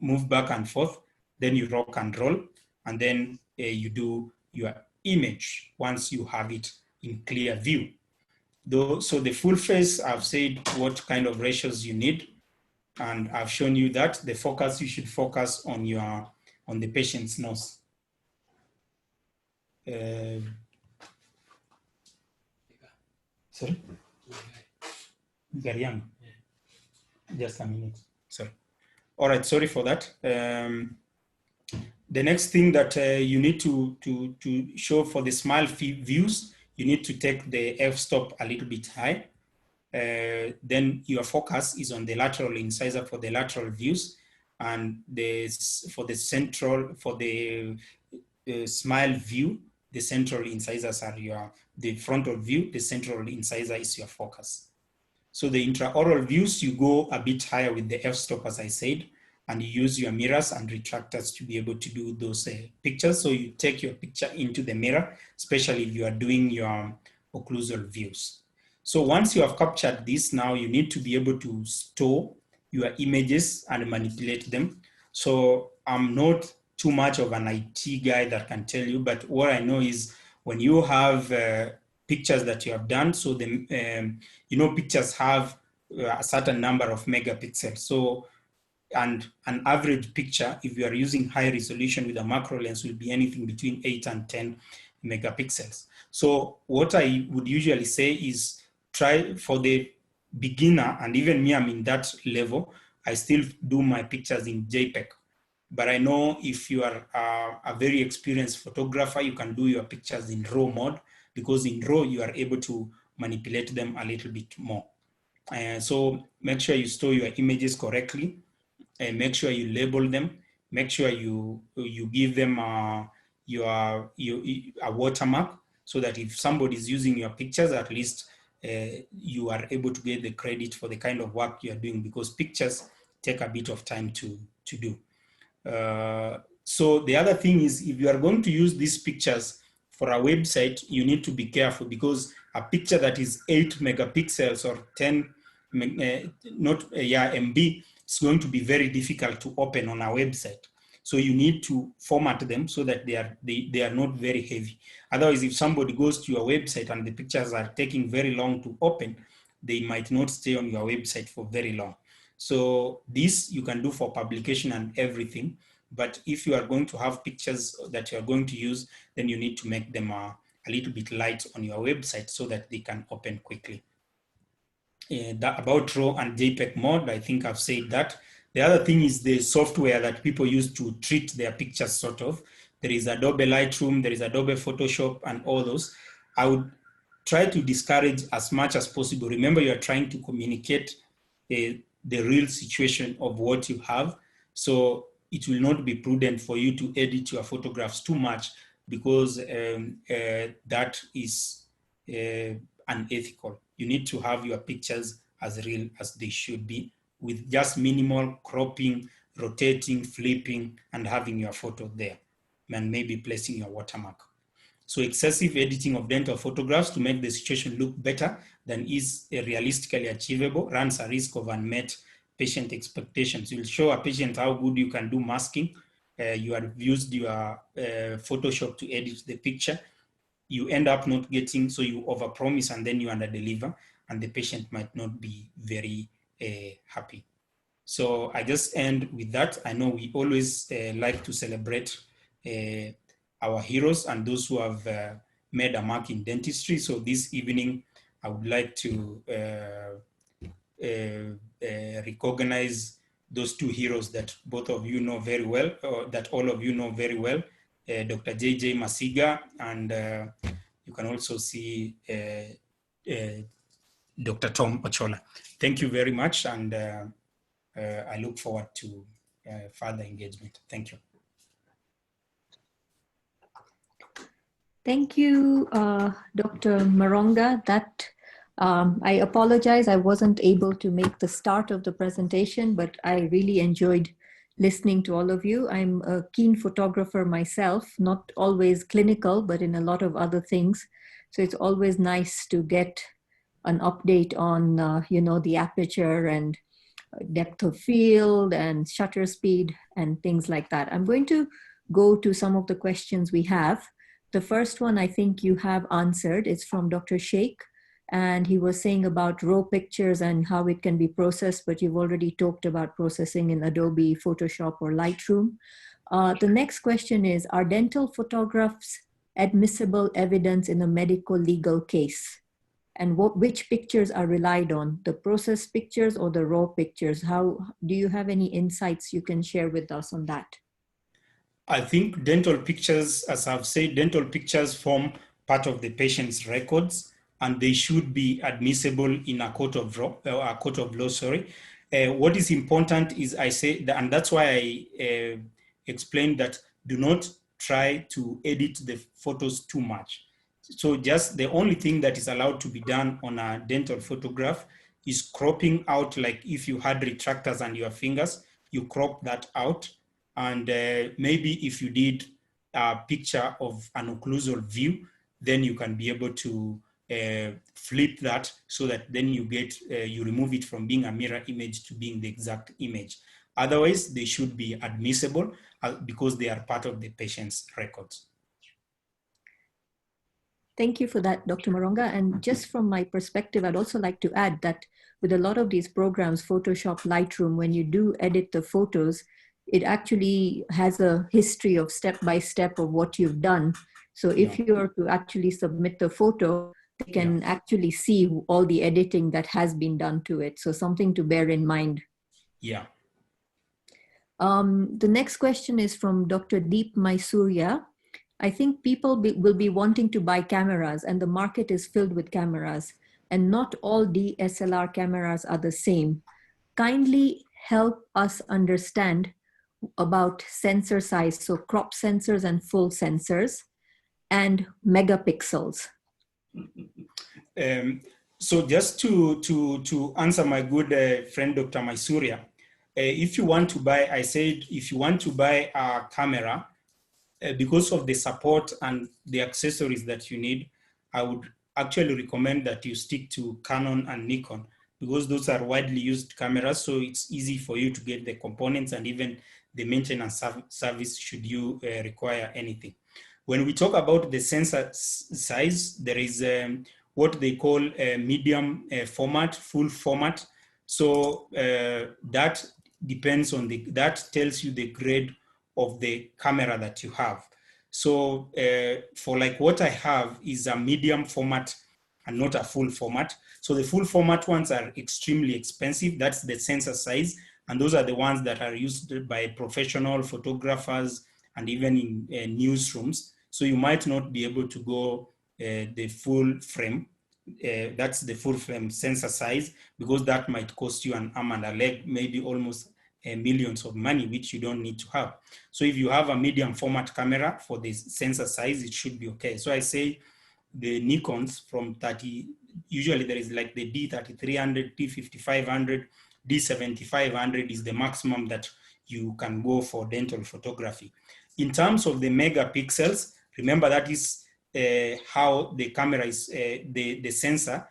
move back and forth, then you rock and roll, and then you do your image once you have it in clear view. So the full face, I've said what kind of ratios you need, and I've shown you that the focus, you should focus on the patient's nose. Sorry? Gariam. Just a minute. Sorry. All right, sorry for that. The next thing that you need to show for the smile views, you need to take the f-stop a little bit high. Then your focus is on the lateral incisor for the lateral views, and for the smile view, the central incisors are the frontal view, the central incisor is your focus. So the intra-oral views, you go a bit higher with the f-stop, as I said, and you use your mirrors and retractors to be able to do those pictures. So you take your picture into the mirror, especially if you are doing your occlusal views. So once you have captured this, now you need to be able to store your images and manipulate them. So I'm not too much of an IT guy that can tell you, but what I know is when you have pictures that you have done, so the pictures have a certain number of megapixels. So, and an average picture, if you are using high resolution with a macro lens, will be anything between 8 and 10 megapixels. So what I would usually say is try for the beginner, and even me, I'm in that level, I still do my pictures in JPEG. But I know if you are a very experienced photographer, you can do your pictures in RAW mode, because in RAW, you are able to manipulate them a little bit more. So make sure you store your images correctly, and make sure you label them. Make sure you give them a watermark, so that if somebody is using your pictures, at least you are able to get the credit for the kind of work you are doing, because pictures take a bit of time to do. So the other thing is, if you are going to use these pictures for a website, you need to be careful, because a picture that is 8 megapixels or 10 MB, it's going to be very difficult to open on a website. So you need to format them so that they are not very heavy. Otherwise, if somebody goes to your website and the pictures are taking very long to open, they might not stay on your website for very long. So this you can do for publication and everything. But if you are going to have pictures that you are going to use, then you need to make them a little bit light on your website so that they can open quickly. About RAW and JPEG mode, I think I've said that. The other thing is the software that people use to treat their pictures, sort of. There is Adobe Lightroom, there is Adobe Photoshop, and all those. I would try to discourage as much as possible. Remember, you're trying to communicate the real situation of what you have. So it will not be prudent for you to edit your photographs too much, because that is unethical. You need to have your pictures as real as they should be, with just minimal cropping, rotating, flipping, and having your photo there, and maybe placing your watermark. So excessive editing of dental photographs to make the situation look better than is realistically achievable runs a risk of unmet patient expectations. You'll show a patient how good you can do masking. You have used your Photoshop to edit the picture. You end up not getting, so you overpromise and then you underdeliver, and the patient might not be very happy. So I just end with that. I know we always like to celebrate our heroes and those who have made a mark in dentistry. So this evening, I would like to recognize those two heroes that both of you know very well, or that all of you know very well, Dr. J.J. Masiga, and you can also see Dr. Tom Ochola. Thank you very much, and I look forward to further engagement. Thank you. Thank you, Dr. Maronga. I apologize, I wasn't able to make the start of the presentation, but I really enjoyed listening to all of you. I'm a keen photographer myself, not always clinical, but in a lot of other things. So it's always nice to get an update on, the aperture and depth of field and shutter speed and things like that. I'm going to go to some of the questions we have. The first one I think you have answered. It's from Dr. Sheikh, and he was saying about raw pictures and how it can be processed, but you've already talked about processing in Adobe, Photoshop, or Lightroom. The next question is, are dental photographs admissible evidence in a medical legal case? And which pictures are relied on, the processed pictures or the raw pictures? How do you have any insights you can share with us on that? I think dental pictures, as I've said, dental pictures form part of the patient's records, and they should be admissible in a court of law. What is important is, I say, and that's why I explained that do not try to edit the photos too much. So just the only thing that is allowed to be done on a dental photograph is cropping out, like if you had retractors and your fingers, you crop that out. And maybe if you did a picture of an occlusal view, then you can be able to flip that so that then you get, you remove it from being a mirror image to being the exact image. Otherwise, they should be admissible because they are part of the patient's records. Thank you for that, Dr. Maronga. And just from my perspective, I'd also like to add that with a lot of these programs, Photoshop, Lightroom, when you do edit the photos, it actually has a history of step-by-step of what you've done. So if you are to actually submit the photo, they can actually see all the editing that has been done to it. So something to bear in mind. Yeah. The next question is from Dr. Deep Mysurya. I think people will be wanting to buy cameras, and the market is filled with cameras, and not all DSLR cameras are the same. Kindly help us understand about sensor size, so crop sensors and full sensors, and megapixels. So just to answer my good friend, Dr. Mysurya, if you want to buy, I said, if you want to buy a camera, because of the support and the accessories that you need, I would actually recommend that you stick to Canon and Nikon, because those are widely used cameras. So it's easy for you to get the components and even the maintenance service should you require anything. When we talk about the sensor size, there is what they call a medium format, full format. So that depends on that tells you the grade of the camera that you have. So for like what I have is a medium format and not a full format. So the full format ones are extremely expensive. That's the sensor size. And those are the ones that are used by professional photographers and even in newsrooms. So you might not be able to go the full frame. That's the full frame sensor size, because that might cost you an arm and a leg, maybe almost millions of money, which you don't need to have. So if you have a medium format camera for the sensor size, it should be okay. So I say the Nikons from 30, usually there is like the D3300, D5500, D7500 is the maximum that you can go for dental photography. In terms of the megapixels, remember that is how the camera is, the sensor,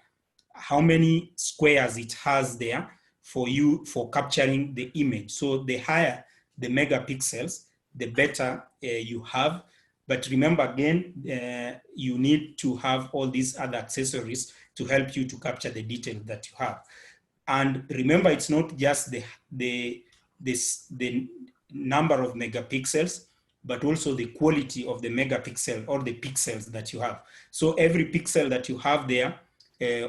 how many squares it has there for you for capturing the image. So the higher the megapixels, the better you have. But remember again, you need to have all these other accessories to help you to capture the detail that you have. And remember, it's not just the number of megapixels, but also the quality of the megapixel or the pixels that you have. So every pixel that you have there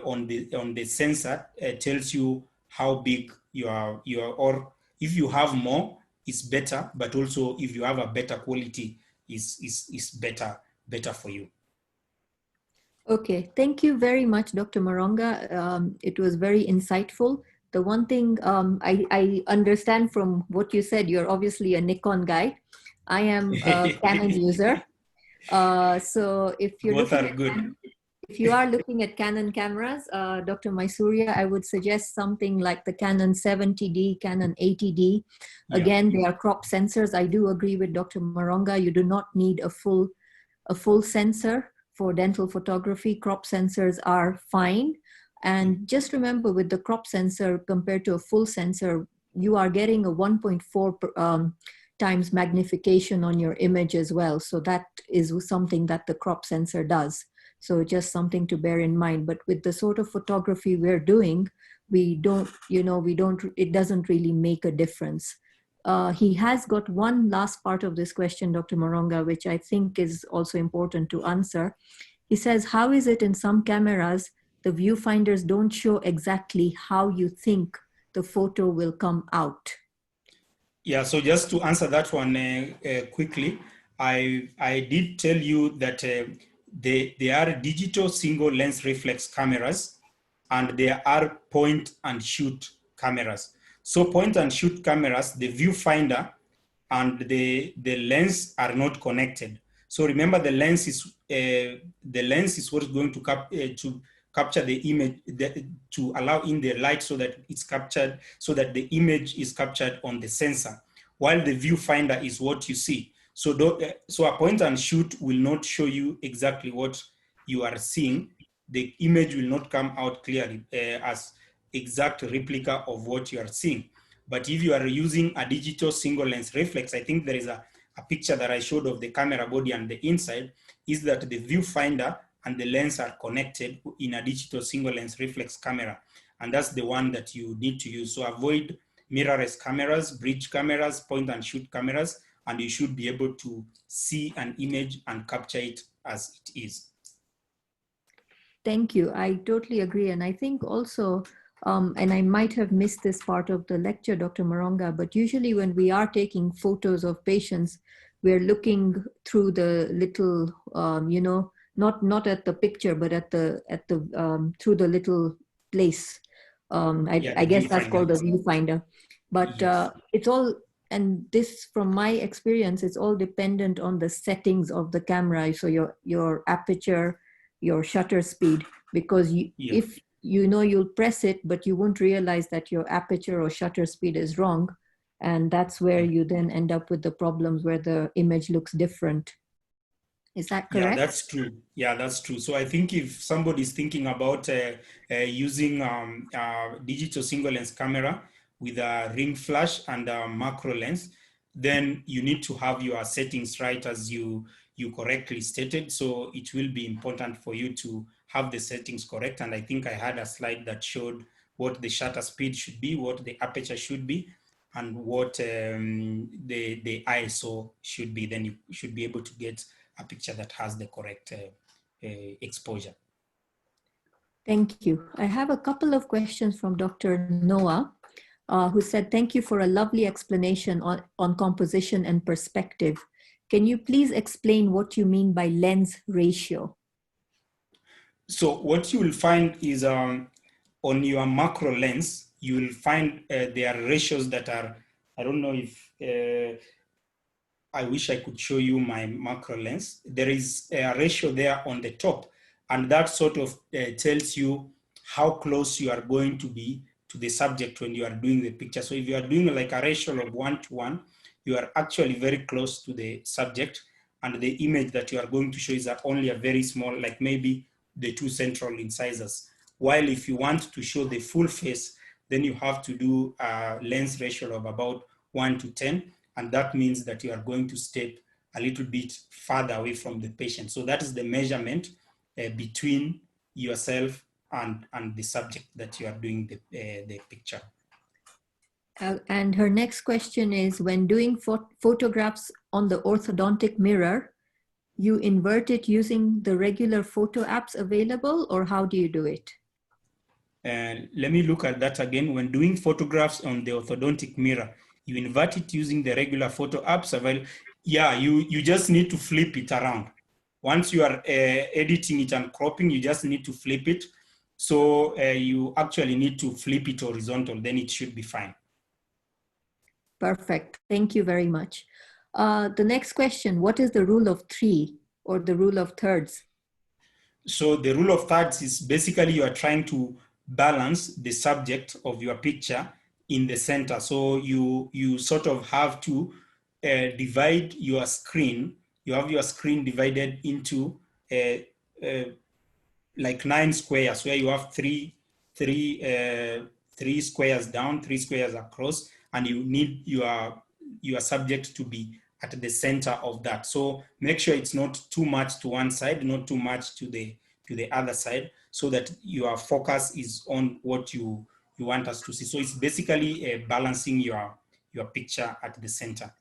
on the sensor tells you how big you are, or if you have more, it's better, but also if you have a better quality, is better for you. Okay, thank you very much, Dr. Maronga. It was very insightful. The one thing I understand from what you said, you're obviously a Nikon guy. I am a Canon user. So if you're Both looking are good. if you are looking at Canon cameras, Dr. Mysurya, I would suggest something like the Canon 70D, Canon 80D. Again, they are crop sensors. I do agree with Dr. Maronga. You do not need a full sensor for dental photography. Crop sensors are fine. And just remember, with the crop sensor compared to a full sensor, you are getting a 1.4 times magnification on your image as well. So that is something that the crop sensor does. So just something to bear in mind. But with the sort of photography we're doing, it doesn't really make a difference. He has got one last part of this question, Dr. Maronga, which I think is also important to answer. He says, how is it in some cameras, the viewfinders don't show exactly how you think the photo will come out? Yeah, so just to answer that one quickly, I did tell you that they are digital single lens reflex cameras, and there are point and shoot cameras. So point and shoot cameras, the viewfinder and the lens are not connected. So remember, the lens is what's going to capture the image, to allow in the light so that it's captured, so that the image is captured on the sensor, while the viewfinder is what you see. So, so a point and shoot will not show you exactly what you are seeing. The image will not come out clearly as exact replica of what you are seeing. But if you are using a digital single lens reflex, I think there is a picture that I showed of the camera body and the inside, is that the viewfinder and the lens are connected in a digital single lens reflex camera. And that's the one that you need to use. So avoid mirrorless cameras, bridge cameras, point and shoot cameras, and you should be able to see an image and capture it as it is. Thank you. I totally agree. And I think also, and I might have missed this part of the lecture, Dr. Maronga, but usually when we are taking photos of patients, we're looking through the little, you know, not at the picture, but at the through the little place. I guess that's called a viewfinder. But yes. it's all, and this, from my experience, it's all dependent on the settings of the camera. So your aperture, your shutter speed, because if you know, you'll press it, but you won't realize that your aperture or shutter speed is wrong. And that's where you then end up with the problems where the image looks different. Is that correct? Yeah, that's true. Yeah, that's true. So I think if somebody is thinking about using digital single lens camera with a ring flash and a macro lens, then you need to have your settings right, as you correctly stated. So it will be important for you to have the settings correct. And I think I had a slide that showed what the shutter speed should be, what the aperture should be, and what the ISO should be. Then you should be able to get a picture that has the correct exposure. Thank you. I have a couple of questions from Dr. Noah, who said, thank you for a lovely explanation on composition and perspective. Can you please explain what you mean by lens ratio? So what you will find is on your macro lens, you will find there are ratios that are, I don't know if, I wish I could show you my macro lens. There is a ratio there on the top, and that sort of tells you how close you are going to be to the subject when you are doing the picture. So if you are doing like a ratio of 1:1, you are actually very close to the subject, and the image that you are going to show is only a very small, like maybe the 2 central incisors. While if you want to show the full face, then you have to do a lens ratio of about 1:10. And that means that you are going to step a little bit farther away from the patient. So that is the measurement between yourself and the subject that you are doing the picture. And her next question is, when doing photographs on the orthodontic mirror, you invert it using the regular photo apps available, or how do you do it? Let me look at that again. When doing photographs on the orthodontic mirror, you invert it using the regular photo apps available. Yeah, you just need to flip it around. Once you are editing it and cropping, you just need to flip it. So you actually need to flip it horizontal, then it should be fine. Perfect. Thank you very much. The next question, what is the rule of 3 or the rule of thirds? So the rule of thirds is basically you are trying to balance the subject of your picture in the center. So you sort of have to divide your screen. You have your screen divided into like 9 squares, where you have three squares down, 3 squares across, and you need your subject to be at the center of that. So make sure it's not too much to one side, not too much to the other side, so that your focus is on what you want us to see. So it's basically balancing your picture at the center.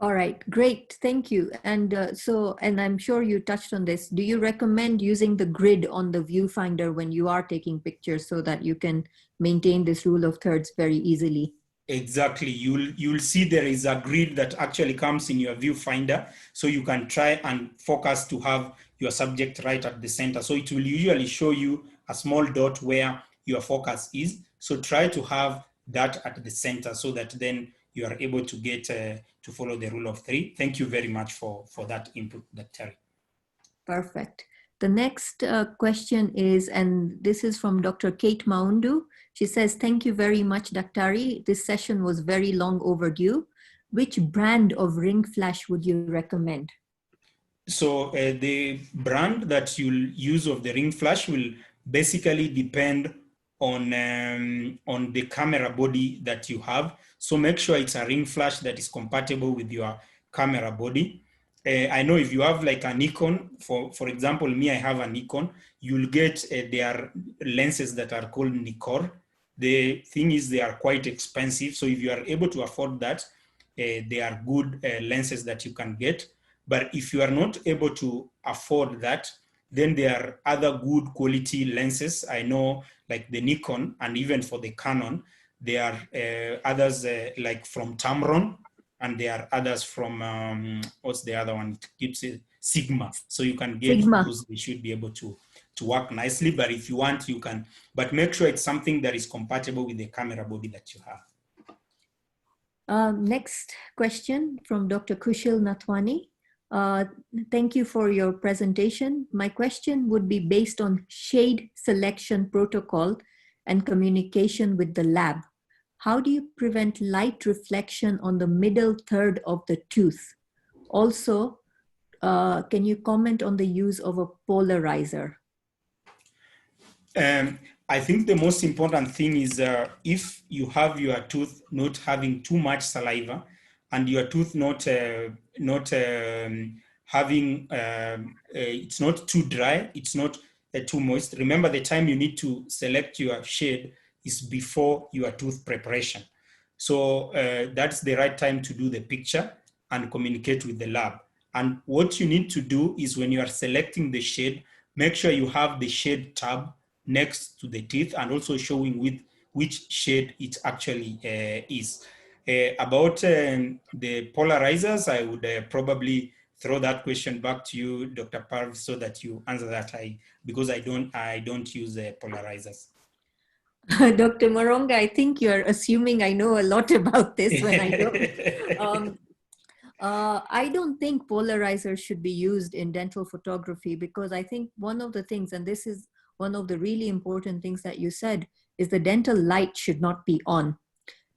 All right, great, thank you. And and I'm sure you touched on this. Do you recommend using the grid on the viewfinder when you are taking pictures so that you can maintain this rule of thirds very easily? Exactly. You'll see there is a grid that actually comes in your viewfinder, so you can try and focus to have your subject right at the center. So it will usually show you a small dot where your focus is. So try to have that at the center so that then you are able to get to follow the rule of 3. Thank you very much for that input, Dr. Perfect. The next question is, and this is from Dr. Kate Maundu. She says, thank you very much, Daktari. This session was very long overdue. Which brand of ring flash would you recommend? So the brand that you'll use of the ring flash will basically depend on the camera body that you have. So make sure it's a ring flash that is compatible with your camera body. I know if you have like a Nikon, for example, me, I have a Nikon, you'll get their lenses that are called Nikkor. The thing is they are quite expensive. So if you are able to afford that, they are good lenses that you can get. But if you are not able to afford that, then there are other good quality lenses. I know like the Nikon, and even for the Canon, there are others like from Tamron, and there are others from what's the other one? It keeps it Sigma. So you can get Sigma. those. They should be able to work nicely. But if you want, you can. But make sure it's something that is compatible with the camera body that you have. Next question from Dr. Kushil Natwani. Thank you for your presentation. My question would be based on shade selection protocol and communication with the lab. How do you prevent light reflection on the middle third of the tooth? Also, can you comment on the use of a polarizer? I think the most important thing is if you have your tooth not having too much saliva and your tooth not having, it's not too dry, it's not too moist. Remember, the time you need to select your shade is before your tooth preparation. So that's the right time to do the picture and communicate with the lab. And what you need to do is when you are selecting the shade, make sure you have the shade tab next to the teeth and also showing with which shade it actually is. About the polarizers, I would probably throw that question back to you, Dr. Parv, so that you answer that. Because I don't use polarizers. Dr. Maronga, I think you're assuming I know a lot about this when I don't. I don't think polarizers should be used in dental photography because I think one of the things, and this is one of the really important things that you said, is the dental light should not be on.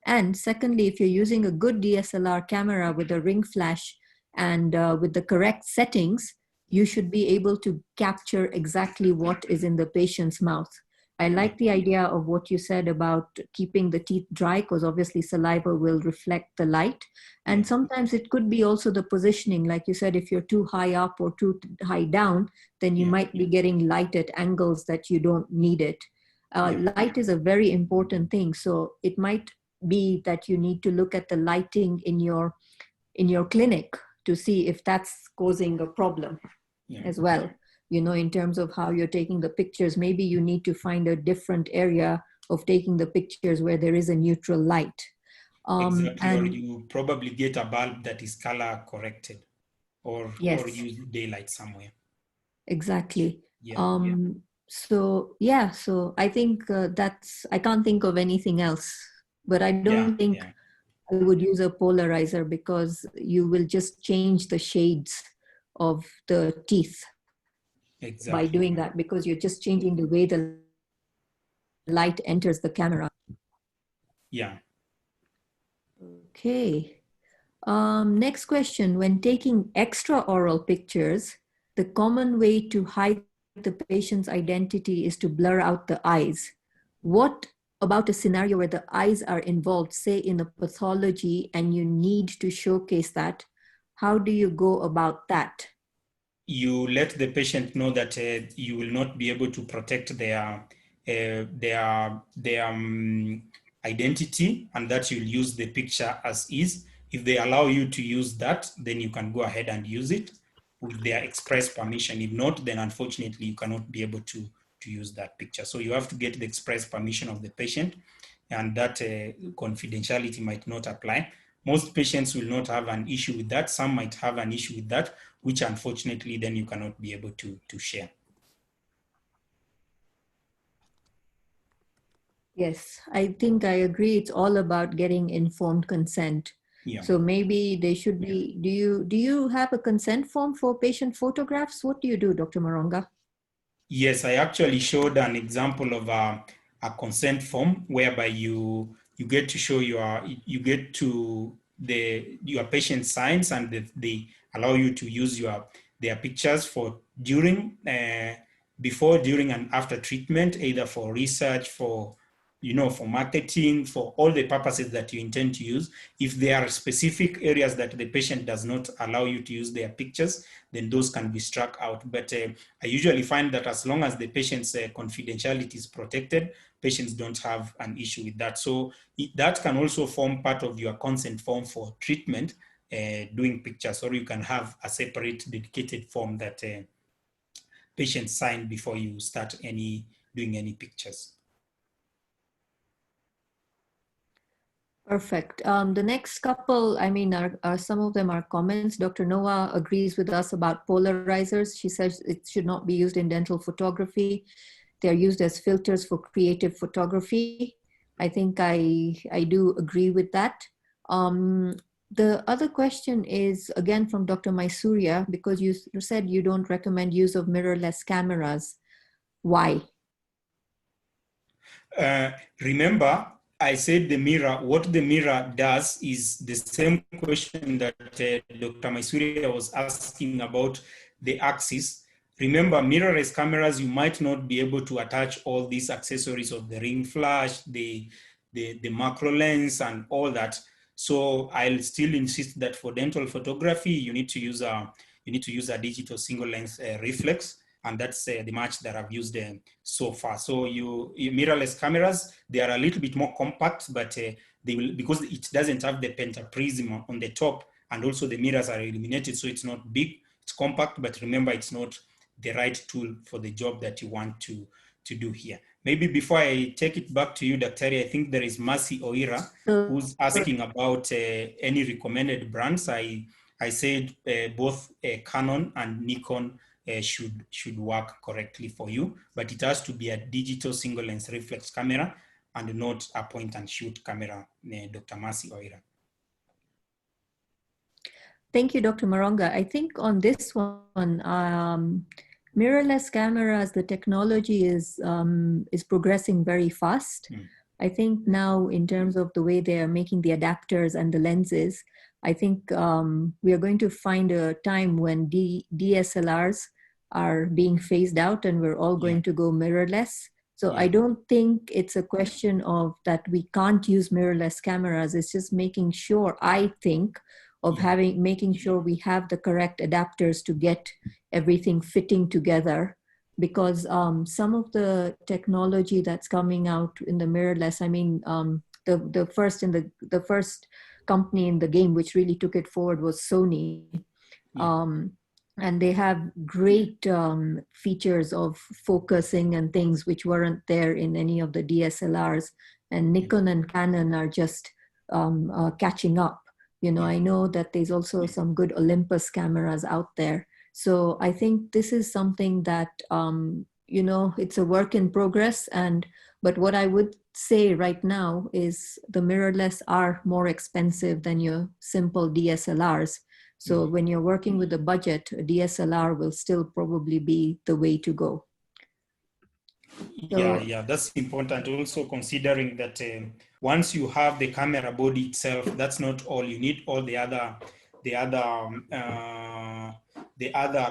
And secondly, if you're using a good DSLR camera with a ring flash and with the correct settings, you should be able to capture exactly what is in the patient's mouth. I like the idea of what you said about keeping the teeth dry because obviously saliva will reflect the light. And sometimes it could be also the positioning. Like you said, if you're too high up or too high down, then you might be getting light at angles that you don't need it. Light is a very important thing. So it might be that you need to look at the lighting in your clinic to see if that's causing a problem as well. You know, in terms of how you're taking the pictures, maybe you need to find a different area of taking the pictures where there is a neutral light. Exactly, or you probably get a bulb that is color corrected or use daylight somewhere. Exactly. So I think I can't think of anything else, but I don't think I would use a polarizer because you will just change the shades of the teeth by doing that because you're just changing the way the light enters the camera. Okay. Next question. When taking extra-oral pictures, the common way to hide the patient's identity is to blur out the eyes. What about a scenario where the eyes are involved, say in a pathology, and you need to showcase that? How do you go about that? You let the patient know that you will not be able to protect their identity and that you'll use the picture as is. If they allow you to use that, then you can go ahead and use it with their express permission. If not, then unfortunately you cannot be able to use that picture. So you have to get the express permission of the patient, and that confidentiality might not apply. Most patients will not have an issue with that. Some might have an issue with that, which unfortunately then you cannot be able to share. Yes, I think I agree. It's all about getting informed consent. So maybe they should be, do you have a consent form for patient photographs? What do you do, Dr. Maronga? Yes, I actually showed an example of a consent form whereby you get to show your patient signs, and they allow you to use their pictures for during, before, during, and after treatment, either for research, for for marketing, for all the purposes that you intend to use. If there are specific areas that the patient does not allow you to use their pictures, then those can be struck out. But I usually find that as long as the patient's confidentiality is protected, patients don't have an issue with that. So that can also form part of your consent form for treatment, doing pictures, or you can have a separate dedicated form that patients sign before you start doing any pictures. Perfect. The next couple, I mean, are some of them are comments. Dr. Noah agrees with us about polarizers. She says it should not be used in dental photography. They're used as filters for creative photography. I think I do agree with that. The other question is, again, from Dr. Mysuria, because you said you don't recommend use of mirrorless cameras. Why? Remember, I said the mirror, what the mirror does is the same question that Dr. Mysuria was asking about the axis. Remember, mirrorless cameras, you might not be able to attach all these accessories of the ring flash, the macro-lens and all that. So I'll still insist that for dental photography, you need to use a digital single lens reflex. And that's the match that I've used so far. So you mirrorless cameras, they are a little bit more compact, but they will, because it doesn't have the pentaprism on the top, and also the mirrors are illuminated, so it's not big, it's compact, but remember, it's not the right tool for the job that you want to do here. Maybe before I take it back to you, Dr. I think there is Mercy Oira, who's asking about any recommended brands. I said both Canon and Nikon should work correctly for you, but it has to be a digital single lens reflex camera and not a point and shoot camera, Dr. Mercy Oira. Thank you, Dr. Maronga. I think on this one, mirrorless cameras, the technology is progressing very fast. I think now, in terms of the way they are making the adapters and the lenses, I think we are going to find a time when DSLRs are being phased out and we're all going to go mirrorless. So I don't think it's a question of that we can't use mirrorless cameras. It's just making sure, I think, of making sure we have the correct adapters to get everything fitting together. Because some of the technology that's coming out in the mirrorless, I mean, the first company in the game which really took it forward was Sony. And they have great features of focusing and things which weren't there in any of the DSLRs. And Nikon and Canon are just catching up. I know that there's also some good Olympus cameras out there. So I think this is something that, it's a work in progress. But what I would say right now is the mirrorless are more expensive than your simple DSLRs. So when you're working with a budget, a DSLR will still probably be the way to go. Yeah, that's important. Also considering that once you have the camera body itself, that's not all you need. All the other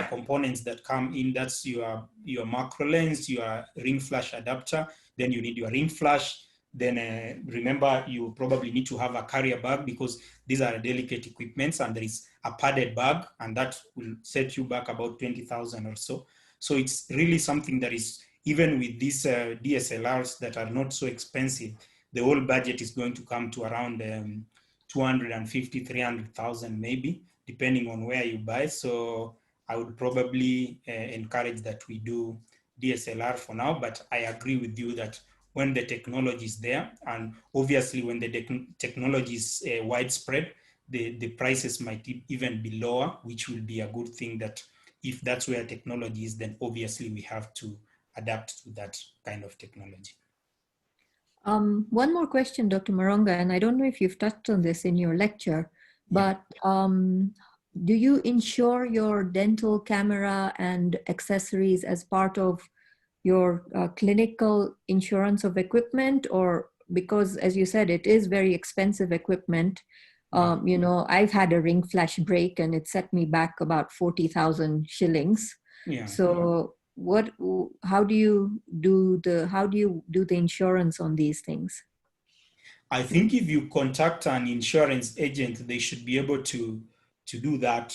components that come in. That's your macro lens, your ring flash adapter. Then you need your ring flash. Then remember, you probably need to have a carrier bag because these are delicate equipments, and there is a padded bag, and that will set you back about 20,000 or so. So it's really something that is, even with these DSLRs that are not so expensive, the whole budget is going to come to around 250, 300,000 maybe, depending on where you buy. So I would probably encourage that we do DSLR for now, but I agree with you that when the technology is there, and obviously when the technology is widespread, the prices might even be lower, which will be a good thing. That if that's where technology is, then obviously we have to adapt to that kind of technology. One more question, Dr. Maronga, and I don't know if you've touched on this in your lecture, but do you insure your dental camera and accessories as part of your clinical insurance of equipment? Or because, as you said, it is very expensive equipment. I've had a ring flash break and it set me back about 40,000 shillings. So how do you do the insurance on these things? I think if you contact an insurance agent, they should be able to do that,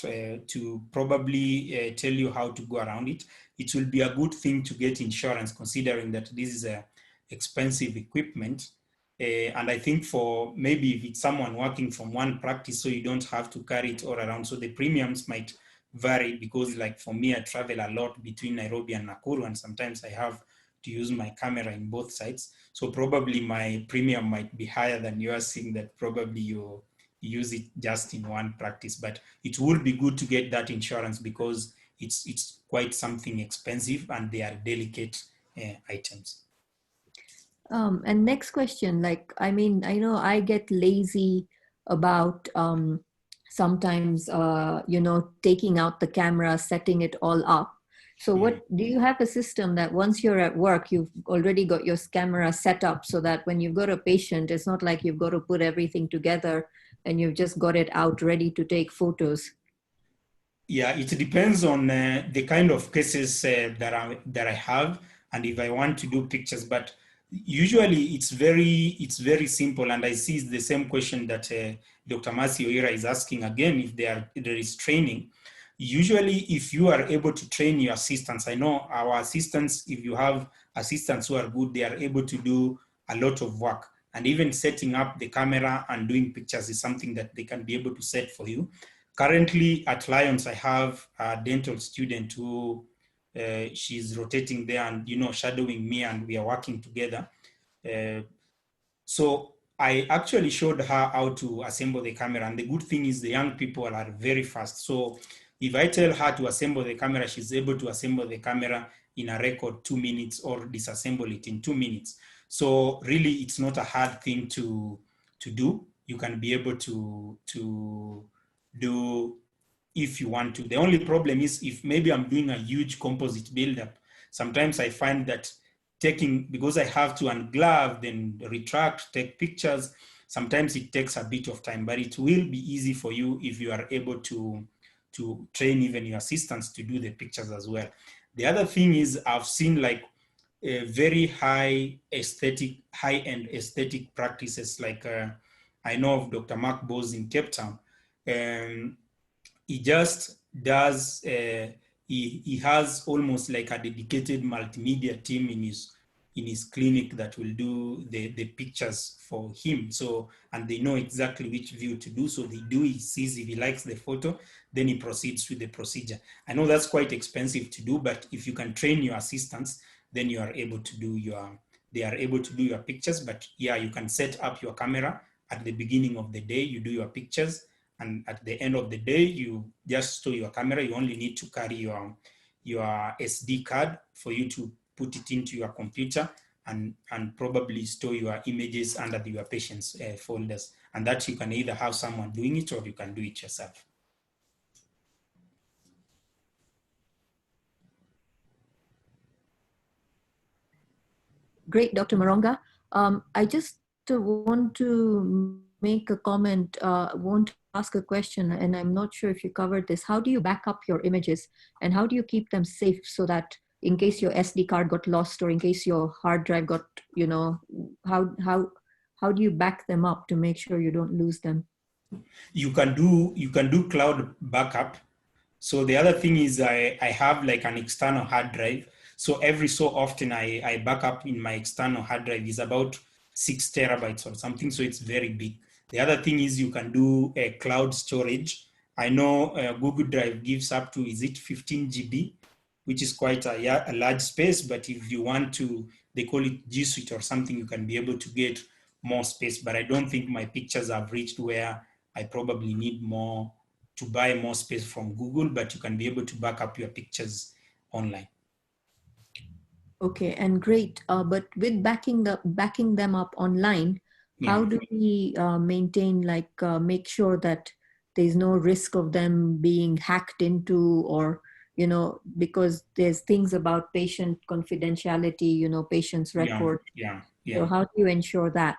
to probably tell you how to go around it. It will be a good thing to get insurance, considering that this is a expensive equipment. And I think for maybe if it's someone working from one practice, so you don't have to carry it all around. So the premiums might vary, because like for me, I travel a lot between Nairobi and Nakuru, and sometimes I have to use my camera in both sides. So probably my premium might be higher than yours, seeing that probably you use it just in one practice. But it would be good to get that insurance, because it's quite something expensive and they are delicate items. And next question, like, I mean, I know I get lazy about sometimes, taking out the camera, setting it all up. So what do you have a system that once you're at work, you've already got your camera set up so that when you've got a patient, it's not like you've got to put everything together and you've just got it out ready to take photos? Yeah, it depends on the kind of cases that I have, and if I want to do pictures. But usually it's very simple, and I see it's the same question that Dr. Masi Oira is asking again. If there is training, usually if you are able to train your assistants, I know our assistants, if you have assistants who are good, they are able to do a lot of work, and even setting up the camera and doing pictures is something that they can be able to set for you. Currently at Lions, I have a dental student who she's rotating there and, shadowing me, and we are working together. So I actually showed her how to assemble the camera. And the good thing is the young people are very fast. So if I tell her to assemble the camera, she's able to assemble the camera in a record 2 minutes, or disassemble it in 2 minutes. So really, it's not a hard thing to do. You can be able to do if you want to. The only problem is if maybe I'm doing a huge composite buildup, sometimes I find that because I have to unglove, then retract, take pictures, sometimes it takes a bit of time, but it will be easy for you if you are able to train even your assistants to do the pictures as well. The other thing is I've seen like a very high-end aesthetic practices, like I know of Dr. Mark Bose in Cape Town. He just does, he has almost like a dedicated multimedia team in his clinic that will do the pictures for him. So, and they know exactly which view to do. So he sees if he likes the photo, then he proceeds with the procedure. I know that's quite expensive to do, but if you can train your assistants, then you are able to do they are able to do your pictures. But yeah, you can set up your camera at the beginning of the day, you do your pictures, and at the end of the day, you just store your camera. You only need to carry your SD card for you to put it into your computer, and probably store your images under your patient's folders. And that you can either have someone doing it, or you can do it yourself. Great, Dr. Maronga. I just want to make a comment, want to ask a question, and I'm not sure if you covered this. How do you back up your images, and how do you keep them safe so that in case your SD card got lost, or in case your hard drive got, how do you back them up to make sure you don't lose them? You can do cloud backup. So the other thing is I have like an external hard drive. So every so often I back up in my external hard drive. Is about 6 terabytes or something. So it's very big. The other thing is you can do a cloud storage. I know Google Drive gives up to, is it 15 GB, which is quite a large space. But if you want to, they call it G Suite or something, you can be able to get more space. But I don't think my pictures have reached where I probably need to buy more space from Google, but you can be able to back up your pictures online. Okay, and great. But with backing them up online, how do we maintain, make sure that there's no risk of them being hacked into, or, because there's things about patient confidentiality, patient's record. Yeah. So how do you ensure that?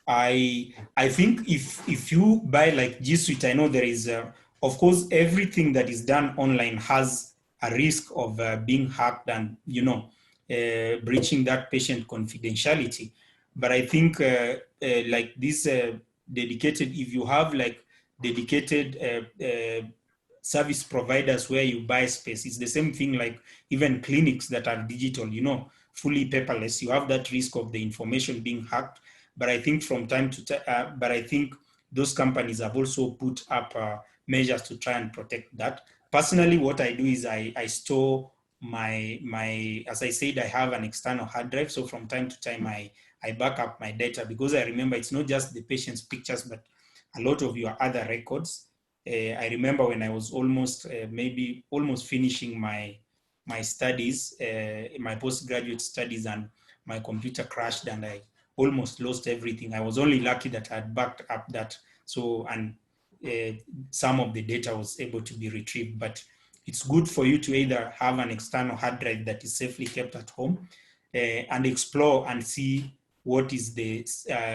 I think if you buy like G Suite, I know there is, of course, everything that is done online has a risk of being hacked and, breaching that patient confidentiality. But I think like this dedicated, if you have like dedicated service providers where you buy space, it's the same thing like even clinics that are digital, fully paperless, you have that risk of the information being hacked. But I think from time to time, but I think those companies have also put up measures to try and protect that. Personally, what I do is I store my, as I said, I have an external hard drive. So from time to time, I back up my data, because I remember it's not just the patient's pictures, but a lot of your other records. I remember when I was almost finishing my studies, my postgraduate studies, and my computer crashed and I almost lost everything. I was only lucky that I had backed up that. So, and some of the data was able to be retrieved. But it's good for you to either have an external hard drive that is safely kept at home and explore and see what is the,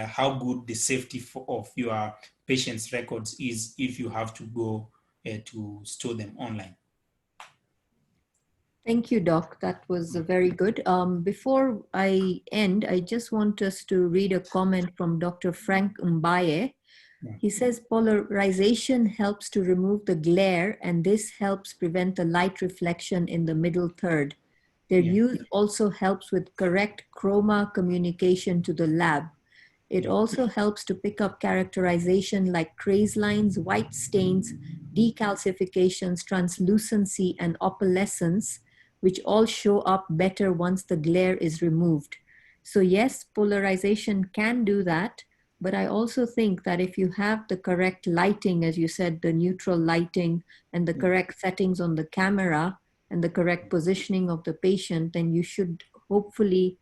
how good the safety of your patient's records is if you have to go to store them online. Thank you, Doc. That was very good. Before I end, I just want us to read a comment from Dr. Frank Mbaye. He says, polarization helps to remove the glare, and this helps prevent the light reflection in the middle third. Their use also helps with correct chroma communication to the lab. It also helps to pick up characterization like craze lines, white stains, decalcifications, translucency, and opalescence, which all show up better once the glare is removed. So yes, polarization can do that, but I also think that if you have the correct lighting, as you said, the neutral lighting and the correct settings on the camera and the correct positioning of the patient, then you should hopefully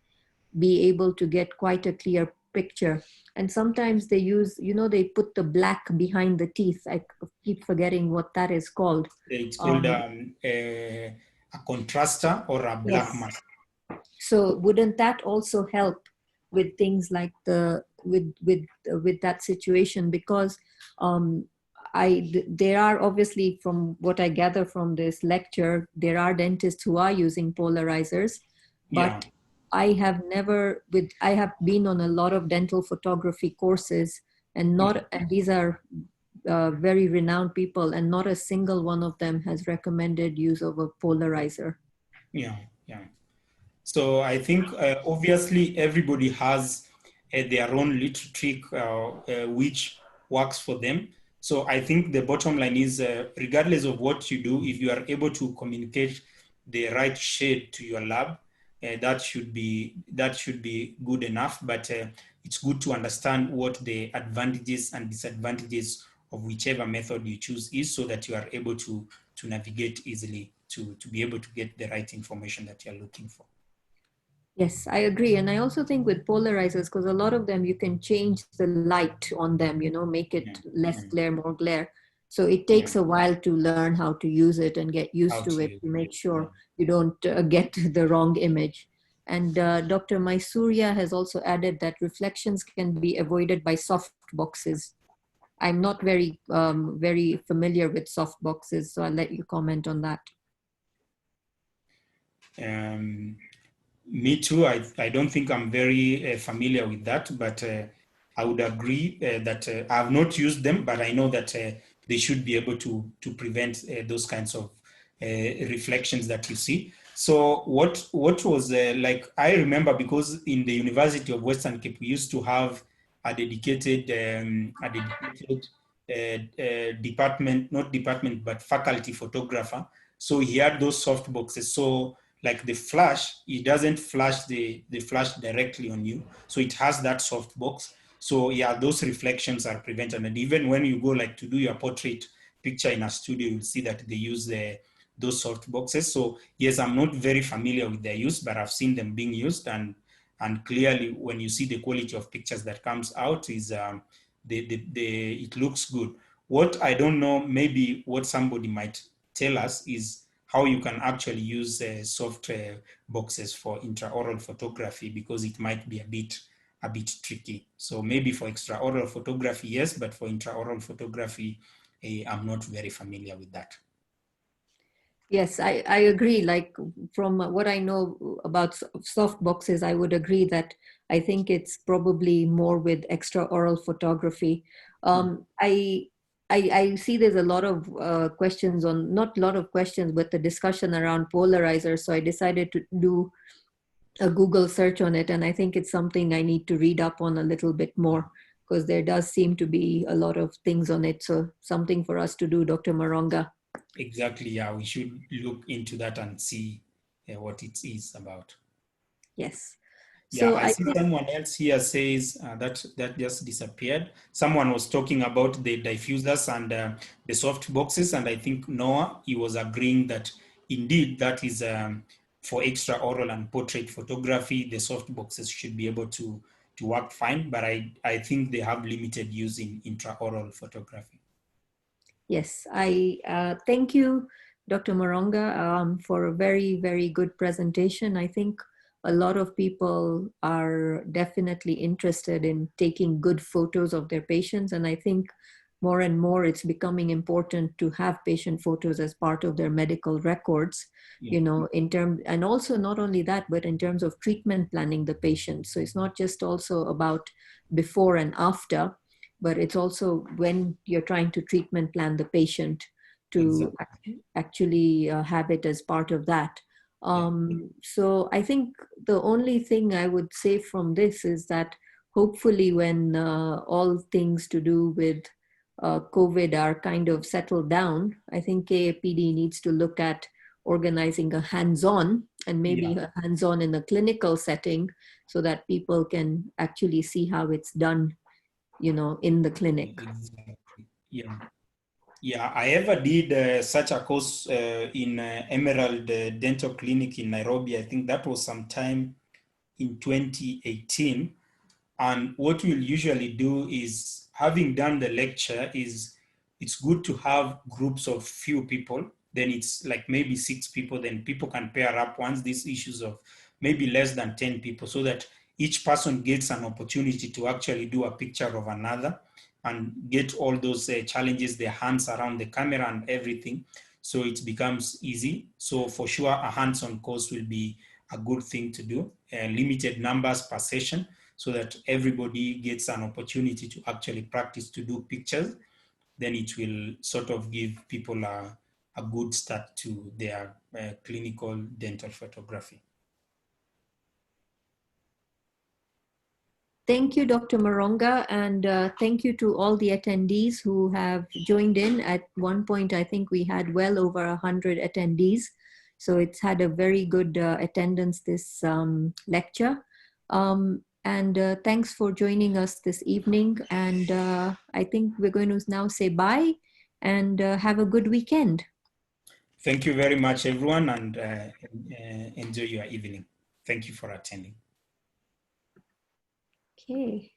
be able to get quite a clear picture. And sometimes they use, they put the black behind the teeth. I keep forgetting what that is called. It's called a contraster or a black mask. So wouldn't that also help with things like with that situation? Because there are obviously, from what I gather from this lecture, there are dentists who are using polarizers, but I have been on a lot of dental photography courses, and these are very renowned people, and not a single one of them has recommended use of a polarizer. Yeah. So I think obviously everybody has their own little trick which works for them. So I think the bottom line is, regardless of what you do, if you are able to communicate the right shade to your lab, that should be good enough. But it's good to understand what the advantages and disadvantages of whichever method you choose is, so that you are able to navigate easily to be able to get the right information that you're looking for. Yes, I agree. And I also think with polarizers, because a lot of them, you can change the light on them, make it less glare, more glare. So it takes a while to learn how to use it and get used to it to make sure you don't get the wrong image. And Dr. Mysurya has also added that reflections can be avoided by soft boxes. I'm not very familiar with soft boxes, so I'll let you comment on that. Me too. I don't think I'm very familiar with that, but I would agree that I have not used them, but I know that they should be able to prevent those kinds of reflections that you see. So what was like, I remember, because in the University of Western Cape, we used to have a dedicated department, not department, but faculty photographer. So he had those soft boxes. So like the flash, it doesn't flash the flash directly on you. So it has that soft box. So yeah, those reflections are prevented. And even when you go like to do your portrait picture in a studio, you'll see that they use those soft boxes. So yes, I'm not very familiar with their use, but I've seen them being used. And clearly when you see the quality of pictures that comes out is it looks good. What I don't know, maybe what somebody might tell us is how you can actually use soft boxes for intraoral photography, because it might be a bit tricky. So maybe for extraoral photography, yes, but for intraoral photography, I'm not very familiar with that. Yes, I agree. Like from what I know about soft boxes, I would agree that I think it's probably more with extra-oral photography. I, I see there's a lot of questions on, not a lot of questions, but the discussion around polarizers. So I decided to do a Google search on it, and I think it's something I need to read up on a little bit more because there does seem to be a lot of things on it. So something for us to do, Dr. Maronga. Exactly, yeah, we should look into that and see what it is about. Yes. Yeah, So I I see think, someone else here says that just disappeared. Someone was talking about the diffusers and the soft boxes, and I think Noah, he was agreeing that indeed that is for extra oral and portrait photography, the soft boxes should be able to work fine, but I think they have limited use in intraoral photography. yes, I thank you, Dr. Moronga, for a very, very good presentation. I think a lot of people are definitely interested in taking good photos of their patients. And I think more and more it's becoming important to have patient photos as part of their medical records, Yeah. you know, in terms, and also not only that, but in terms of treatment planning the patient. So it's not just also about before and after, but it's also when you're trying to treatment plan the patient to Exactly. actually have it as part of that. Yeah. So I think the only thing I would say from this is that hopefully when all things to do with COVID are kind of settled down, I think KAPD needs to look at organizing a hands-on and maybe Yeah. a hands-on in a clinical setting so that people can actually see how it's done, you know, in the clinic. Exactly. Yeah. Yeah, I ever did such a course in Emerald Dental Clinic in Nairobi. I think that was sometime in 2018. And what we'll usually do is, having done the lecture, is it's good to have groups of few people. Then it's like maybe 6 people. Then people can pair up once these issues of maybe less than 10 people, so that each person gets an opportunity to actually do a picture of another and get all those challenges, their hands around the camera and everything. So it becomes easy. So for sure, a hands-on course will be a good thing to do. Limited numbers per session, so that everybody gets an opportunity to actually practice to do pictures. Then it will sort of give people a good start to their clinical dental photography. Thank you, Dr. Moronga, and thank you to all the attendees who have joined in. At one point, I think we had well over 100 attendees. So it's had a very good attendance, this lecture. And thanks for joining us this evening. And I think we're going to now say bye and have a good weekend. Thank you very much, everyone, and enjoy your evening. Thank you for attending. Okay.